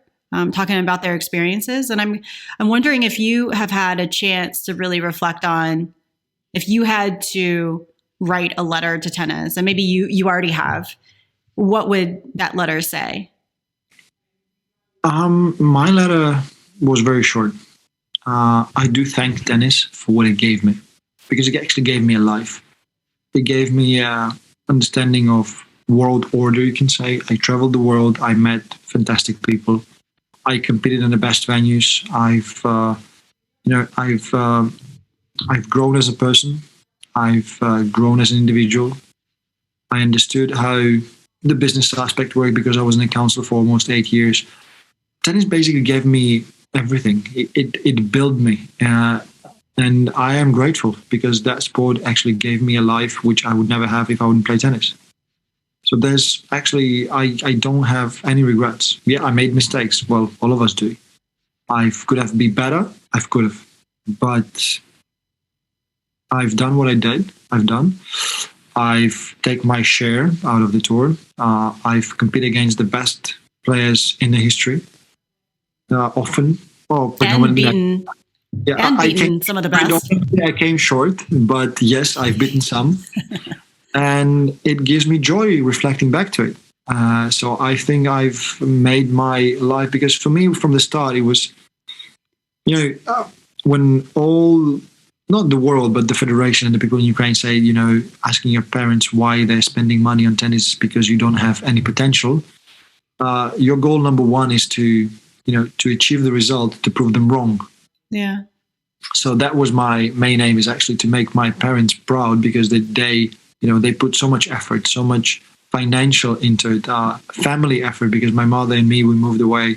talking about their experiences. And I'm wondering if you have had a chance to really reflect on if you had to write a letter to tennis, and maybe you already have, what would that letter say? My letter was very short. I do thank tennis for what it gave me, because it actually gave me a life. It gave me understanding of world order, you can say. I traveled the world. I met fantastic people. I competed in the best venues. I've grown as a person. I've grown as an individual. I understood how the business aspect worked because I was in the council for almost 8 years. Tennis basically gave me everything. It built me. And I am grateful because that sport actually gave me a life which I would never have if I wouldn't play tennis. So there's actually, I don't have any regrets. Yeah, I made mistakes. Well, all of us do. I could have been better. I could have. But I've done what I've done. I've taken my share out of the tour. I've competed against the best players in the history. Often. Well, and beaten, some of the best. I came short, but yes, I've beaten some. And it gives me joy reflecting back to it. So I think I've made my life, because for me, from the start, it was, when not the world, but the federation and the people in Ukraine say, asking your parents why they're spending money on tennis because you don't have any potential. Your goal number one is to achieve the result, to prove them wrong. Yeah. So that was my main aim, is actually to make my parents proud, because they put so much effort, so much financial into it, family effort, because my mother and me, we moved away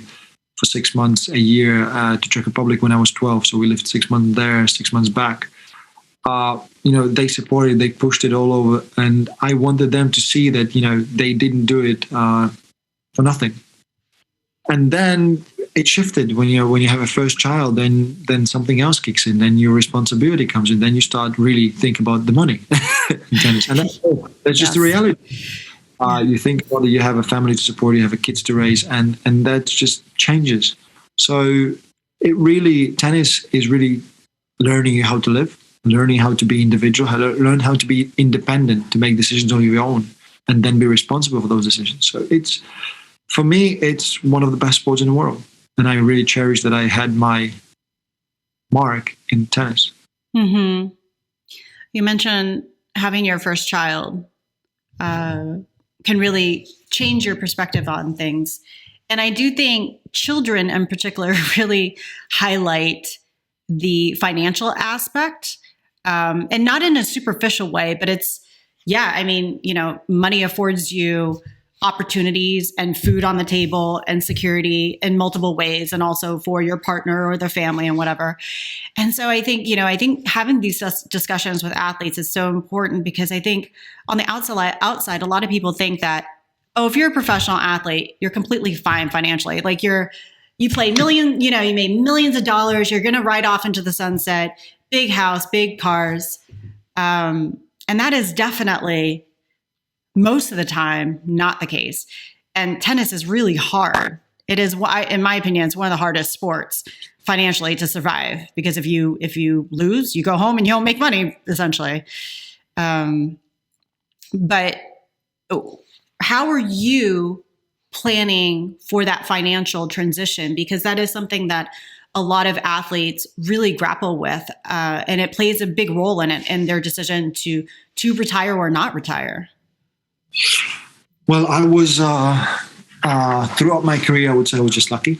for 6 months, a year to Czech Republic when I was 12. So we lived 6 months there, 6 months back. They supported, they pushed it all over. And I wanted them to see that, they didn't do it for nothing. And then it shifted when you have a first child, then something else kicks in, then your responsibility comes in, then you start really think about the money in tennis. And that's just the reality. You think about it, you have a family to support, you have kids to raise, and that just changes. So tennis is really learning how to live, learning how to be individual, learn how to be independent, to make decisions on your own, and then be responsible for those decisions. So for me, it's one of the best sports in the world. And I really cherish that I had my mark in tennis. Mm-hmm. You mentioned having your first child can really change your perspective on things. And I do think children in particular really highlight the financial aspect, and not in a superficial way, but money affords you opportunities and food on the table and security in multiple ways, and also for your partner or their family and whatever. And so I think having these discussions with athletes is so important, because I think on the outside, a lot of people think that, if you're a professional athlete, you're completely fine financially. Like you play you made millions of dollars, you're going to ride off into the sunset, big house, big cars. And that is definitely most of the time not the case. And tennis is really hard. It is, in my opinion, it's one of the hardest sports financially to survive, because if you lose, you go home and you don't make money, essentially. But how are you planning for that financial transition? Because that is something that a lot of athletes really grapple with, and it plays a big role in their decision to retire or not retire. Well, I was throughout my career, I would say I was just lucky,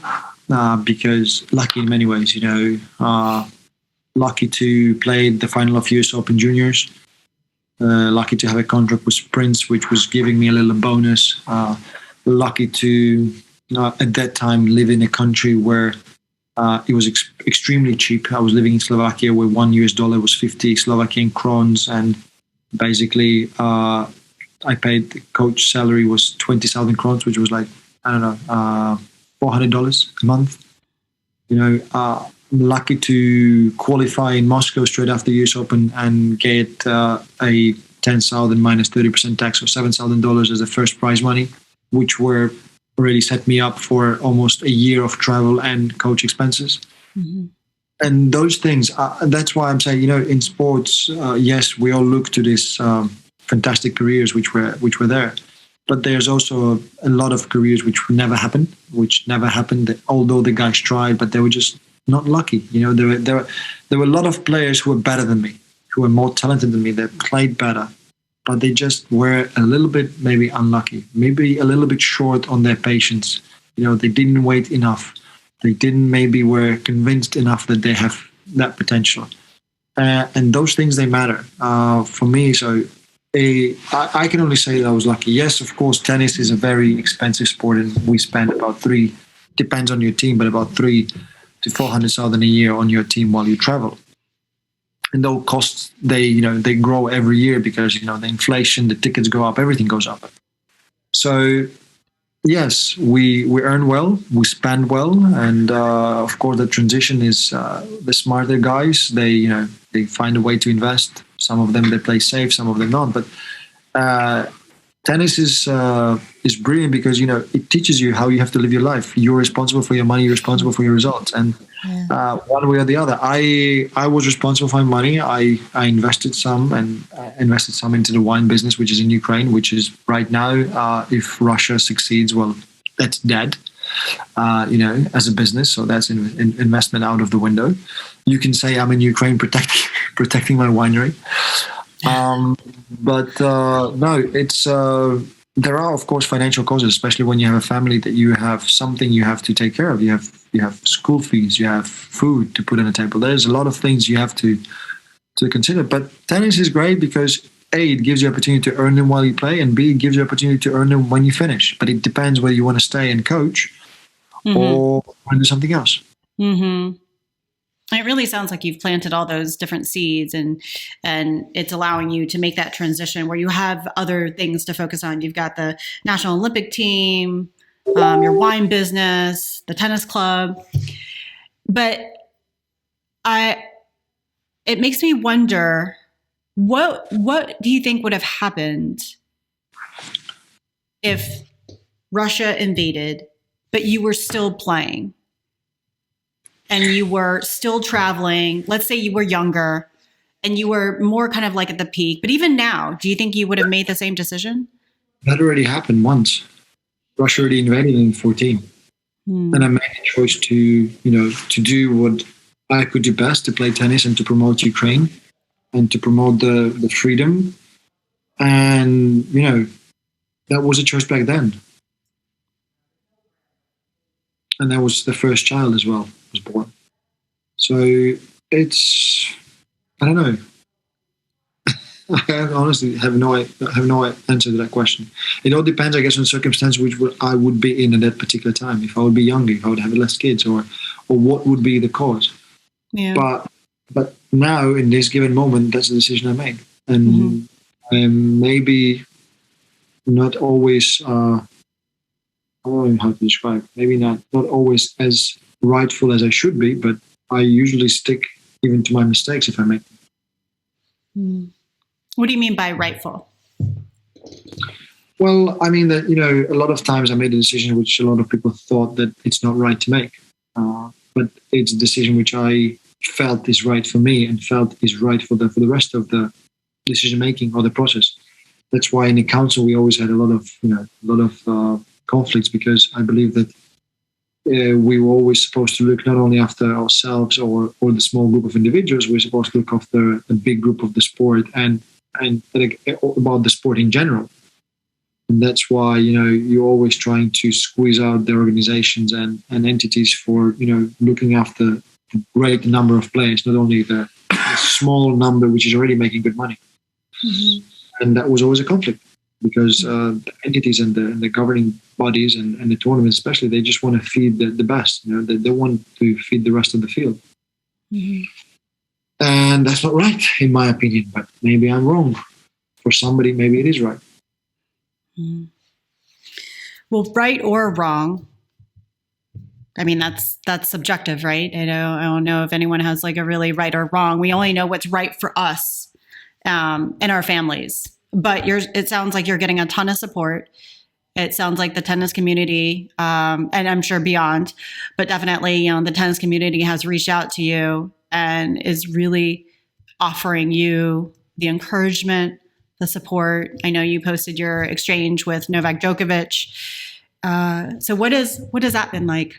because lucky in many ways, lucky to play the final of US Open Juniors, lucky to have a contract with Prince, which was giving me a little bonus, lucky to, at that time, live in a country where it was extremely cheap. I was living in Slovakia where $1 was 50 Slovakian crowns, and basically I paid, the coach salary was 20,000 crowns, which was like, I don't know, $400 a month. I'm lucky to qualify in Moscow straight after the US Open and get a 10,000 minus 30% tax of $7,000 as the first prize money, which were already set me up for almost a year of travel and coach expenses. Mm-hmm. And those things, that's why I'm saying, in sports, yes, we all look to these fantastic careers which were there. But there's also a lot of careers which never happened, although the guys tried, but they were just not lucky. There were a lot of players who were better than me, who were more talented than me, that played better, but they just were a little bit maybe unlucky, maybe a little bit short on their patience. They didn't wait enough. They didn't maybe were convinced enough that they have that potential. And those things, they matter for me. So I can only say that I was lucky. Yes, of course, tennis is a very expensive sport, and we spend about depends on your team, but about 300,000 to 400,000 a year on your team while you travel. And those costs, they grow every year because, the inflation, the tickets go up, everything goes up. So yes, we earn well, we spend well, and of course the transition is the smarter guys. They find a way to invest. Some of them, they play safe, some of them not. But tennis is brilliant because it teaches you how you have to live your life. You're responsible for your money. You're responsible for your results, and one way or the other. I was responsible for my money. I invested some into the wine business, which is in Ukraine, which is right now, if Russia succeeds, well, that's dead. As a business, so that's an investment out of the window. You can say I'm in Ukraine protecting my winery, but no, it's there are of course financial causes, especially when you have a family, that you have something you have to take care of. You have school fees, you have food to put on the table. There's a lot of things you have to consider. But tennis is great because A, it gives you opportunity to earn them while you play, and B, it gives you opportunity to earn them when you finish. But it depends whether you want to stay and coach or do something else. Mm-hmm. It really sounds like you've planted all those different seeds, and it's allowing you to make that transition where you have other things to focus on. You've got the National Olympic team, your wine business, the tennis club. But it makes me wonder, what do you think would have happened if Russia invaded, but you were still playing and you were still traveling? Let's say you were younger and you were more kind of like at the peak, but even now, do you think you would have made the same decision? That already happened once. Russia already invaded in 2014. And I made a choice to do what I could do best, to play tennis and to promote Ukraine and to promote the freedom. And, that was a choice back then. And that was the first child as well was born. So it's, I don't know. I honestly have no answer to that question. It all depends, I guess, on the circumstance which I would be in at that particular time. If I would be younger, if I would have less kids, or what would be the cause. Yeah. But now, in this given moment, that's the decision I made. And maybe not always, I don't know how to describe, maybe not always as rightful as I should be, but I usually stick even to my mistakes if I make them. What do you mean by rightful? Well, I mean that, a lot of times I made a decision which a lot of people thought that it's not right to make. But it's a decision which I felt is right for me and felt is right for the rest of the decision making or the process. That's why in the council we always had a lot of conflicts, because I believe that we were always supposed to look not only after ourselves or the small group of individuals. We're supposed to look after a big group of the sport and like, about the sport in general. And that's why, you're always trying to squeeze out the organizations and entities for, looking after the great number of players, not only the small number which is already making good money. Mm-hmm. And that was always a conflict, because the entities and the governing bodies and the tournaments especially, they just want to feed the best. They want to feed the rest of the field. Mm-hmm. And that's not right, in my opinion. But maybe I'm wrong. For somebody, maybe it is right. Mm. Well, right or wrong, I mean, that's subjective, right? I don't know if anyone has like a really right or wrong. We only know what's right for us and our families. But it sounds like you're getting a ton of support. It sounds like the tennis community, and I'm sure beyond, but definitely, the tennis community has reached out to you and is really offering you the encouragement, the support. I know you posted your exchange with Novak Djokovic. So what has that been like?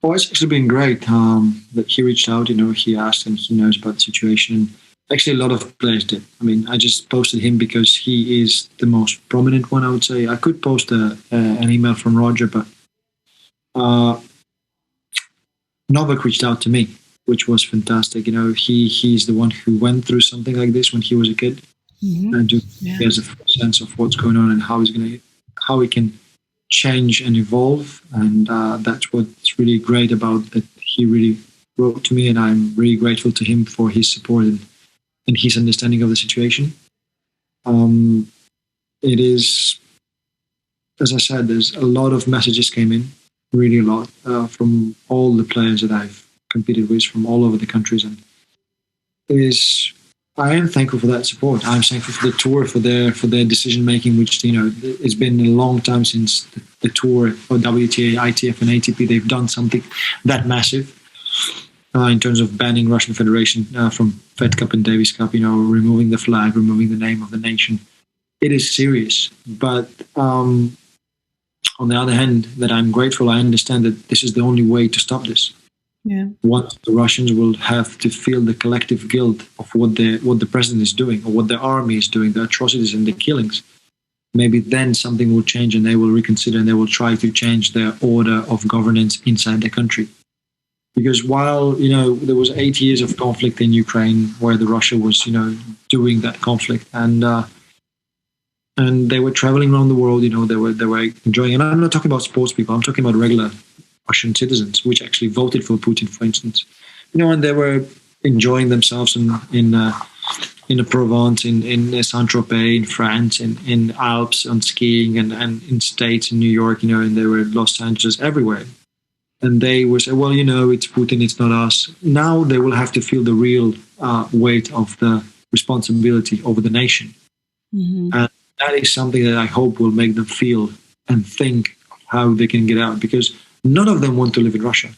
Well, it's actually been great that he reached out. He asked and he knows about the situation. Actually, a lot of players did. I mean, I just posted him because he is the most prominent one, I would say. I could post an email from Roger, but Novak reached out to me, which was fantastic. He's the one who went through something like this when he was a kid. Mm-hmm. And he has a full sense of what's going on and how he can change and evolve. And that's what's really great about that. He really wrote to me, and I'm really grateful to him for his support and his understanding of the situation. It is, as I said, there's a lot of messages came in, really a lot, from all the players that I've competed with from all over the countries. And I am thankful for that support. I'm thankful for the tour, for their decision making, which, it's been a long time since the tour or WTA, ITF and ATP, they've done something that massive. In terms of banning Russian Federation from Fed Cup and Davis Cup, removing the flag, removing the name of the nation. It is serious. But on the other hand, that I'm grateful, I understand that this is the only way to stop this. Yeah. Once the Russians will have to feel the collective guilt of what the president is doing or what the army is doing, the atrocities and the killings, maybe then something will change and they will reconsider and they will try to change their order of governance inside the country. Because while, there was 8 years of conflict in Ukraine where Russia was, doing that conflict and they were traveling around the world, they were enjoying. And I'm not talking about sports people. I'm talking about regular Russian citizens, which actually voted for Putin, for instance, and they were enjoying themselves in Provence, in Saint-Tropez, in France, in Alps, on skiing, and in States, in New York, and they were in Los Angeles, everywhere. And they were saying, well, it's Putin, it's not us. Now they will have to feel the real weight of the responsibility over the nation. Mm-hmm. And that is something that I hope will make them feel and think how they can get out, because none of them want to live in Russia.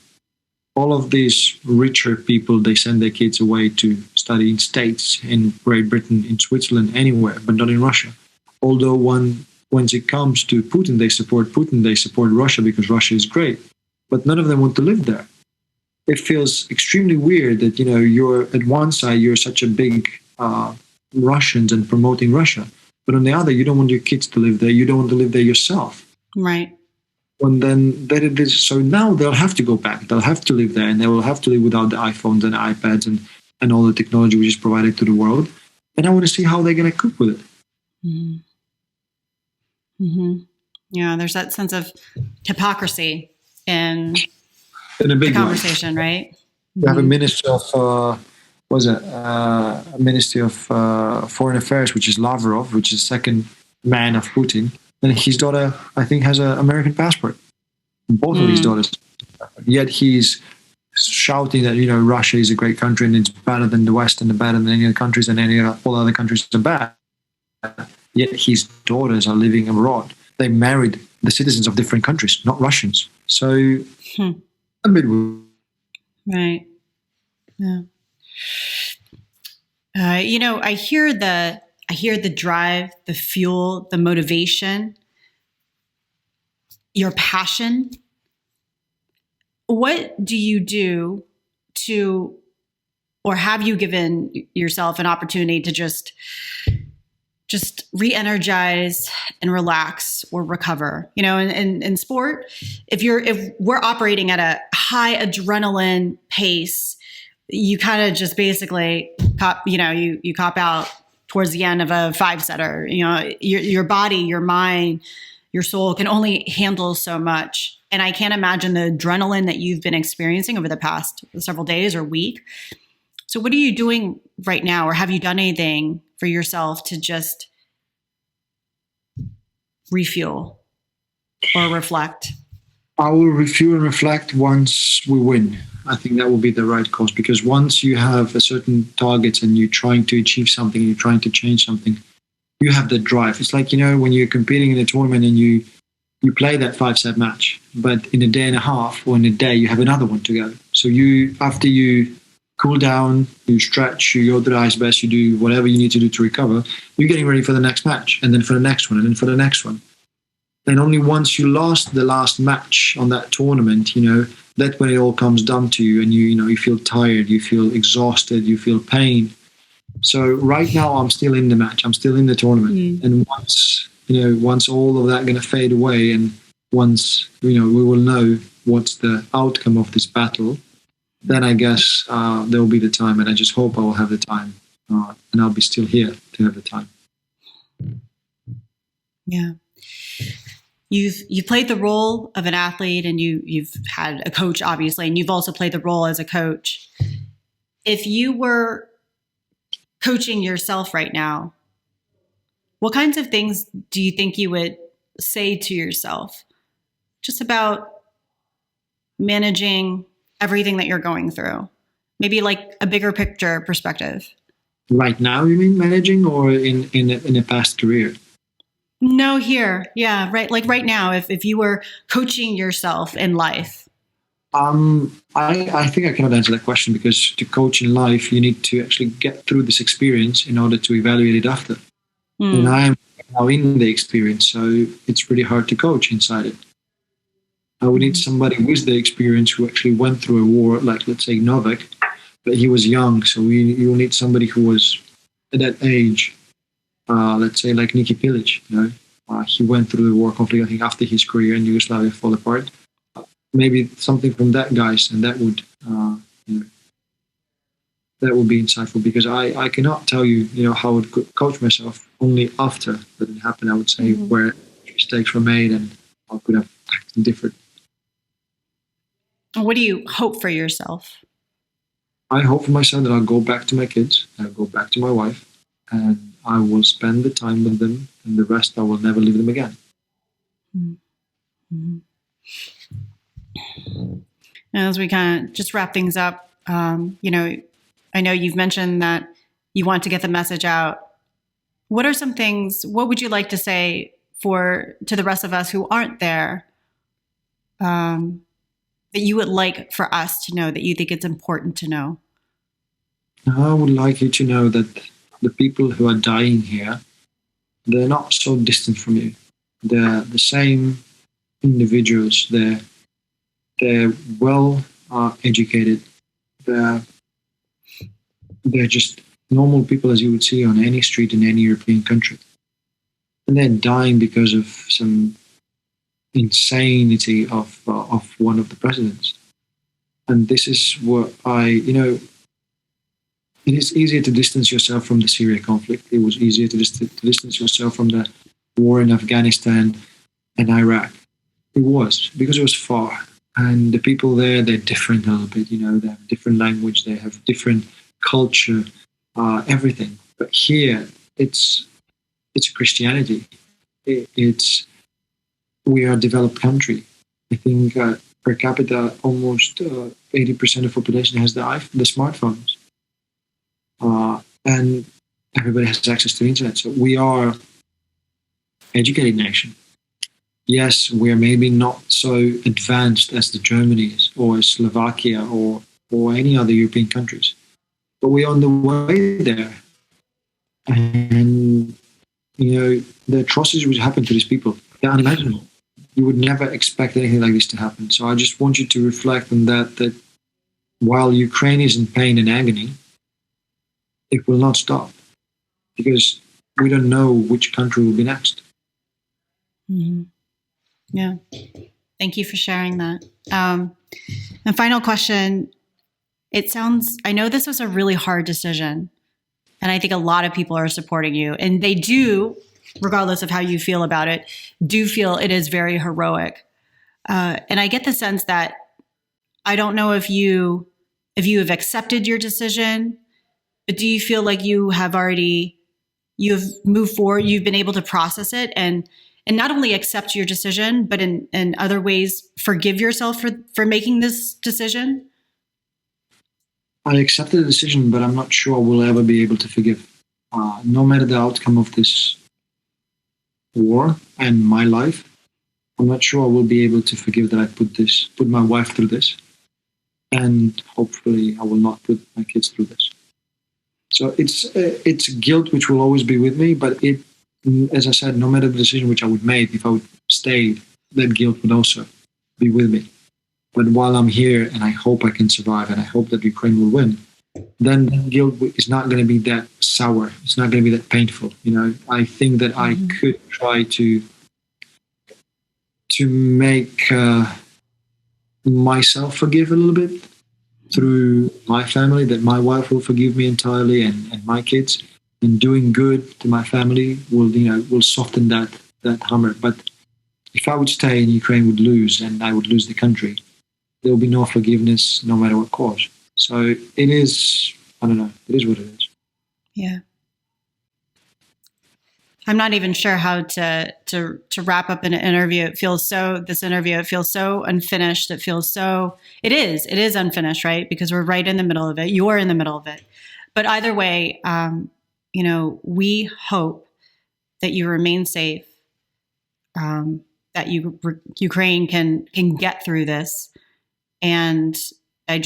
All of these richer people, they send their kids away to study in States, in Great Britain, in Switzerland, anywhere, but not in Russia. Although once it comes to Putin, they support Russia because Russia is great. But none of them want to live there. It feels extremely weird that, you're at one side, you're such a big Russians and promoting Russia. But on the other, you don't want your kids to live there. You don't want to live there yourself. Right. And then that it is, so now they'll have to go back. They'll have to live there, and they will have to live without the iPhones and iPads and all the technology which is provided to the world. And I want to see how they're going to cope with it. Mm-hmm. Mm-hmm. Yeah, there's that sense of hypocrisy in a big the conversation, way. Right? You have a ministry of Ministry of Foreign Affairs, which is Lavrov, which is second man of Putin, and his daughter, I think, has an American passport. Both of his daughters. Yet he's shouting that Russia is a great country and it's better than the West and better than any other countries and all other countries are bad. yet his daughters are living abroad. They married the citizens of different countries, not Russians. So a bit weird. Right. Yeah. I hear the drive, the fuel, the motivation, your passion. What do you do to, or have you given yourself an opportunity to just re-energize and relax or recover? In sport, if we're operating at a high adrenaline pace, you kind of just basically you cop out towards the end of a 5-setter. Your body, your mind, your soul can only handle so much. And I can't imagine the adrenaline that you've been experiencing over the past several days or week. So what are you doing right now, or have you done anything for yourself to just refuel or reflect? I will refuel and reflect once we win. I think that will be the right course, because once you have a certain target and you're trying to achieve something, you're trying to change something, you have the drive. It's like, when you're competing in a tournament and you play that 5-set match, but in a day and a half or in a day, you have another one to go. So after you cool down, you stretch, you go to the ice bath, you do whatever you need to do to recover, you're getting ready for the next match, and then for the next one, and then for the next one. And only once you lost the last match on that tournament, that's when it all comes down to you, and you feel tired, you feel exhausted, you feel pain. So right now I'm still in the match, I'm still in the tournament. And once all of that going to fade away, and once, we will know what's the outcome of this battle, then I guess there will be the time, and I just hope I will have the time, and I'll be still here to have the time. Yeah. You've played the role of an athlete, and you've had a coach, obviously, and you've also played the role as a coach. If you were coaching yourself right now, what kinds of things do you think you would say to yourself just about managing everything that you're going through? Maybe like a bigger picture perspective. Right now, you mean managing, or in a past career? No, here. Yeah, right. Like right now, if you were coaching yourself in life. I think I cannot answer that question, because to coach in life, you need to actually get through this experience in order to evaluate it after. And I am now in the experience, so it's really hard to coach inside it. I would need somebody with the experience who actually went through a war, like, let's say, Novak, but he was young, so you'll need somebody who was at that age. Let's say like Niki Pilic, he went through the war conflict, I think, after his career in Yugoslavia fall apart. Maybe something from that guys, and that would be insightful, because I cannot tell you, how I would coach myself. Only after that it happened, I would say, where mistakes were made and I could have acted different. What do you hope for yourself? I hope for myself that I'll go back to my kids, I'll go back to my wife, and I will spend the time with them, and the rest I will never leave them again. Mm-hmm. As we kind of just wrap things up, I know you've mentioned that you want to get the message out. What are some things, what would you like to say to the rest of us who aren't there, that you would like for us to know, that you think it's important to know? I would like you to know that the people who are dying here, they're not so distant from you. They're the same individuals. They're well educated. They're just normal people as you would see on any street in any European country. And they're dying because of some insanity of one of the presidents. And this is what it is easier to distance yourself from the Syria conflict. It was easier to distance yourself from the war in Afghanistan and Iraq. It was, because it was far. And the people there, they're different a little bit, they have different language, they have different culture, everything. But here, it's Christianity. We are a developed country. I think per capita, almost 80% of the population has the smartphones. And everybody has access to the internet. So we are educated nation. Yes, we are maybe not so advanced as the Germanys or as Slovakia or any other European countries, but we're on the way there. And, the atrocities which happen to these people, they're unimaginable. You would never expect anything like this to happen. So I just want you to reflect on that while Ukraine is in pain and agony, it will not stop because we don't know which country will be next. Mm-hmm. Yeah. Thank you for sharing that. And final question. I know this was a really hard decision, and I think a lot of people are supporting you, and they do, regardless of how you feel about it, do feel it is very heroic. And I get the sense that I don't know if you have accepted your decision, but do you feel like you've moved forward, you've been able to process it and not only accept your decision, but in other ways forgive yourself for making this decision? I accepted the decision, but I'm not sure I will ever be able to forgive. No matter the outcome of this war and my life, I'm not sure I will be able to forgive that I put my wife through this. And hopefully I will not put my kids through this. So it's guilt which will always be with me, but as I said, no matter the decision which I would make, if I would stay, that guilt would also be with me. But while I'm here and I hope I can survive and I hope that Ukraine will win, then guilt is not going to be that sour. It's not going to be that painful. I think that I could try to make myself forgive a little bit through my family, that my wife will forgive me entirely and my kids, and doing good to my family will soften that hammer. But if I would stay and Ukraine would lose and I would lose the country, there will be no forgiveness no matter what cause. So it is, I don't know, it is what it is. Yeah. I'm not even sure how to wrap up an interview. It feels so unfinished. It is unfinished, right? Because we're right in the middle of it. You're in the middle of it. But either way, we hope that you remain safe, that Ukraine can get through this. And I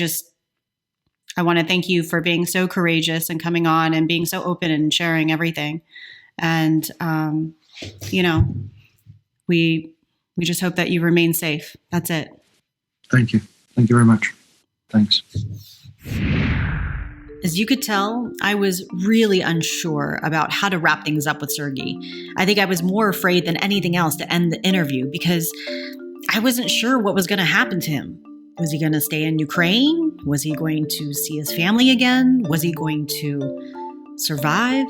want to thank you for being so courageous and coming on and being so open and sharing everything. And, we just hope that you remain safe. That's it. Thank you. Thank you very much. Thanks. As you could tell, I was really unsure about how to wrap things up with Sergiy. I think I was more afraid than anything else to end the interview because I wasn't sure what was going to happen to him. Was he going to stay in Ukraine? Was he going to see his family again? Was he going to survive?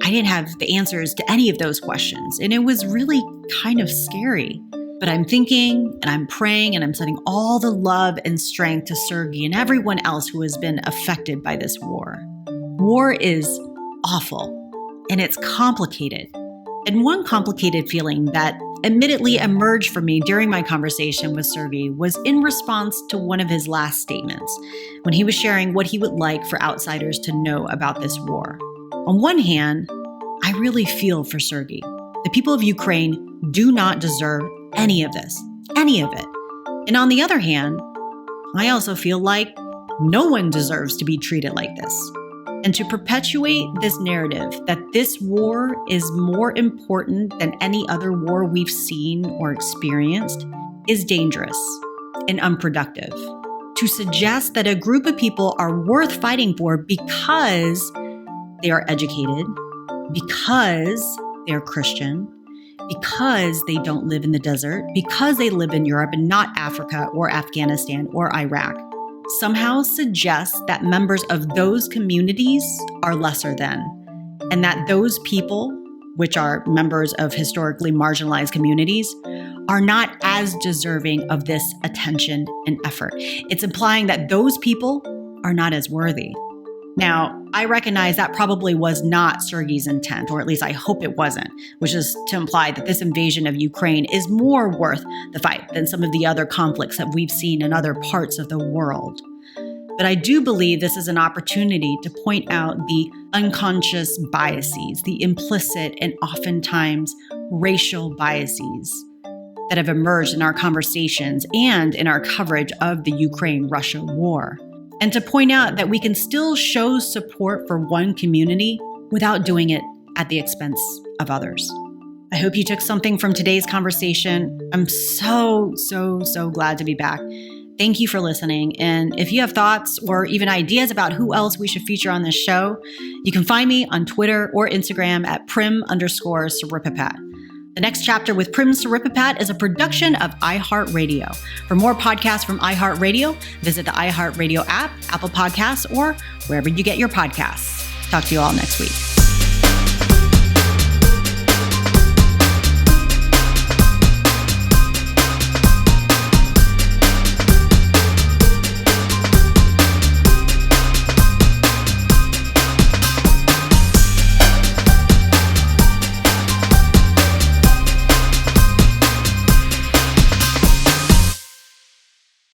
I didn't have the answers to any of those questions, and it was really kind of scary. But I'm thinking and I'm praying and I'm sending all the love and strength to Sergiy and everyone else who has been affected by this war. War is awful and it's complicated. And one complicated feeling that admittedly emerged for me during my conversation with Sergiy was in response to one of his last statements, when he was sharing what he would like for outsiders to know about this war. On one hand, I really feel for Sergiy. The people of Ukraine do not deserve any of this, any of it. And on the other hand, I also feel like no one deserves to be treated like this. And to perpetuate this narrative that this war is more important than any other war we've seen or experienced is dangerous and unproductive. To suggest that a group of people are worth fighting for because they are educated, because they're Christian, because they don't live in the desert, because they live in Europe and not Africa or Afghanistan or Iraq, somehow suggests that members of those communities are lesser than, and that those people, which are members of historically marginalized communities, are not as deserving of this attention and effort. It's implying that those people are not as worthy. Now, I recognize that probably was not Sergiy's intent, or at least I hope it wasn't, which is to imply that this invasion of Ukraine is more worth the fight than some of the other conflicts that we've seen in other parts of the world. But I do believe this is an opportunity to point out the unconscious biases, the implicit and oftentimes racial biases that have emerged in our conversations and in our coverage of the Ukraine-Russia war. And to point out that we can still show support for one community without doing it at the expense of others. I hope you took something from today's conversation. I'm so glad to be back. Thank you for listening. And if you have thoughts or even ideas about who else we should feature on this show, you can find me on Twitter or Instagram at Prim_Siripipat. The next chapter with Prim Siripipat is a production of iHeartRadio. For more podcasts from iHeartRadio, visit the iHeartRadio app, Apple Podcasts, or wherever you get your podcasts. Talk to you all next week.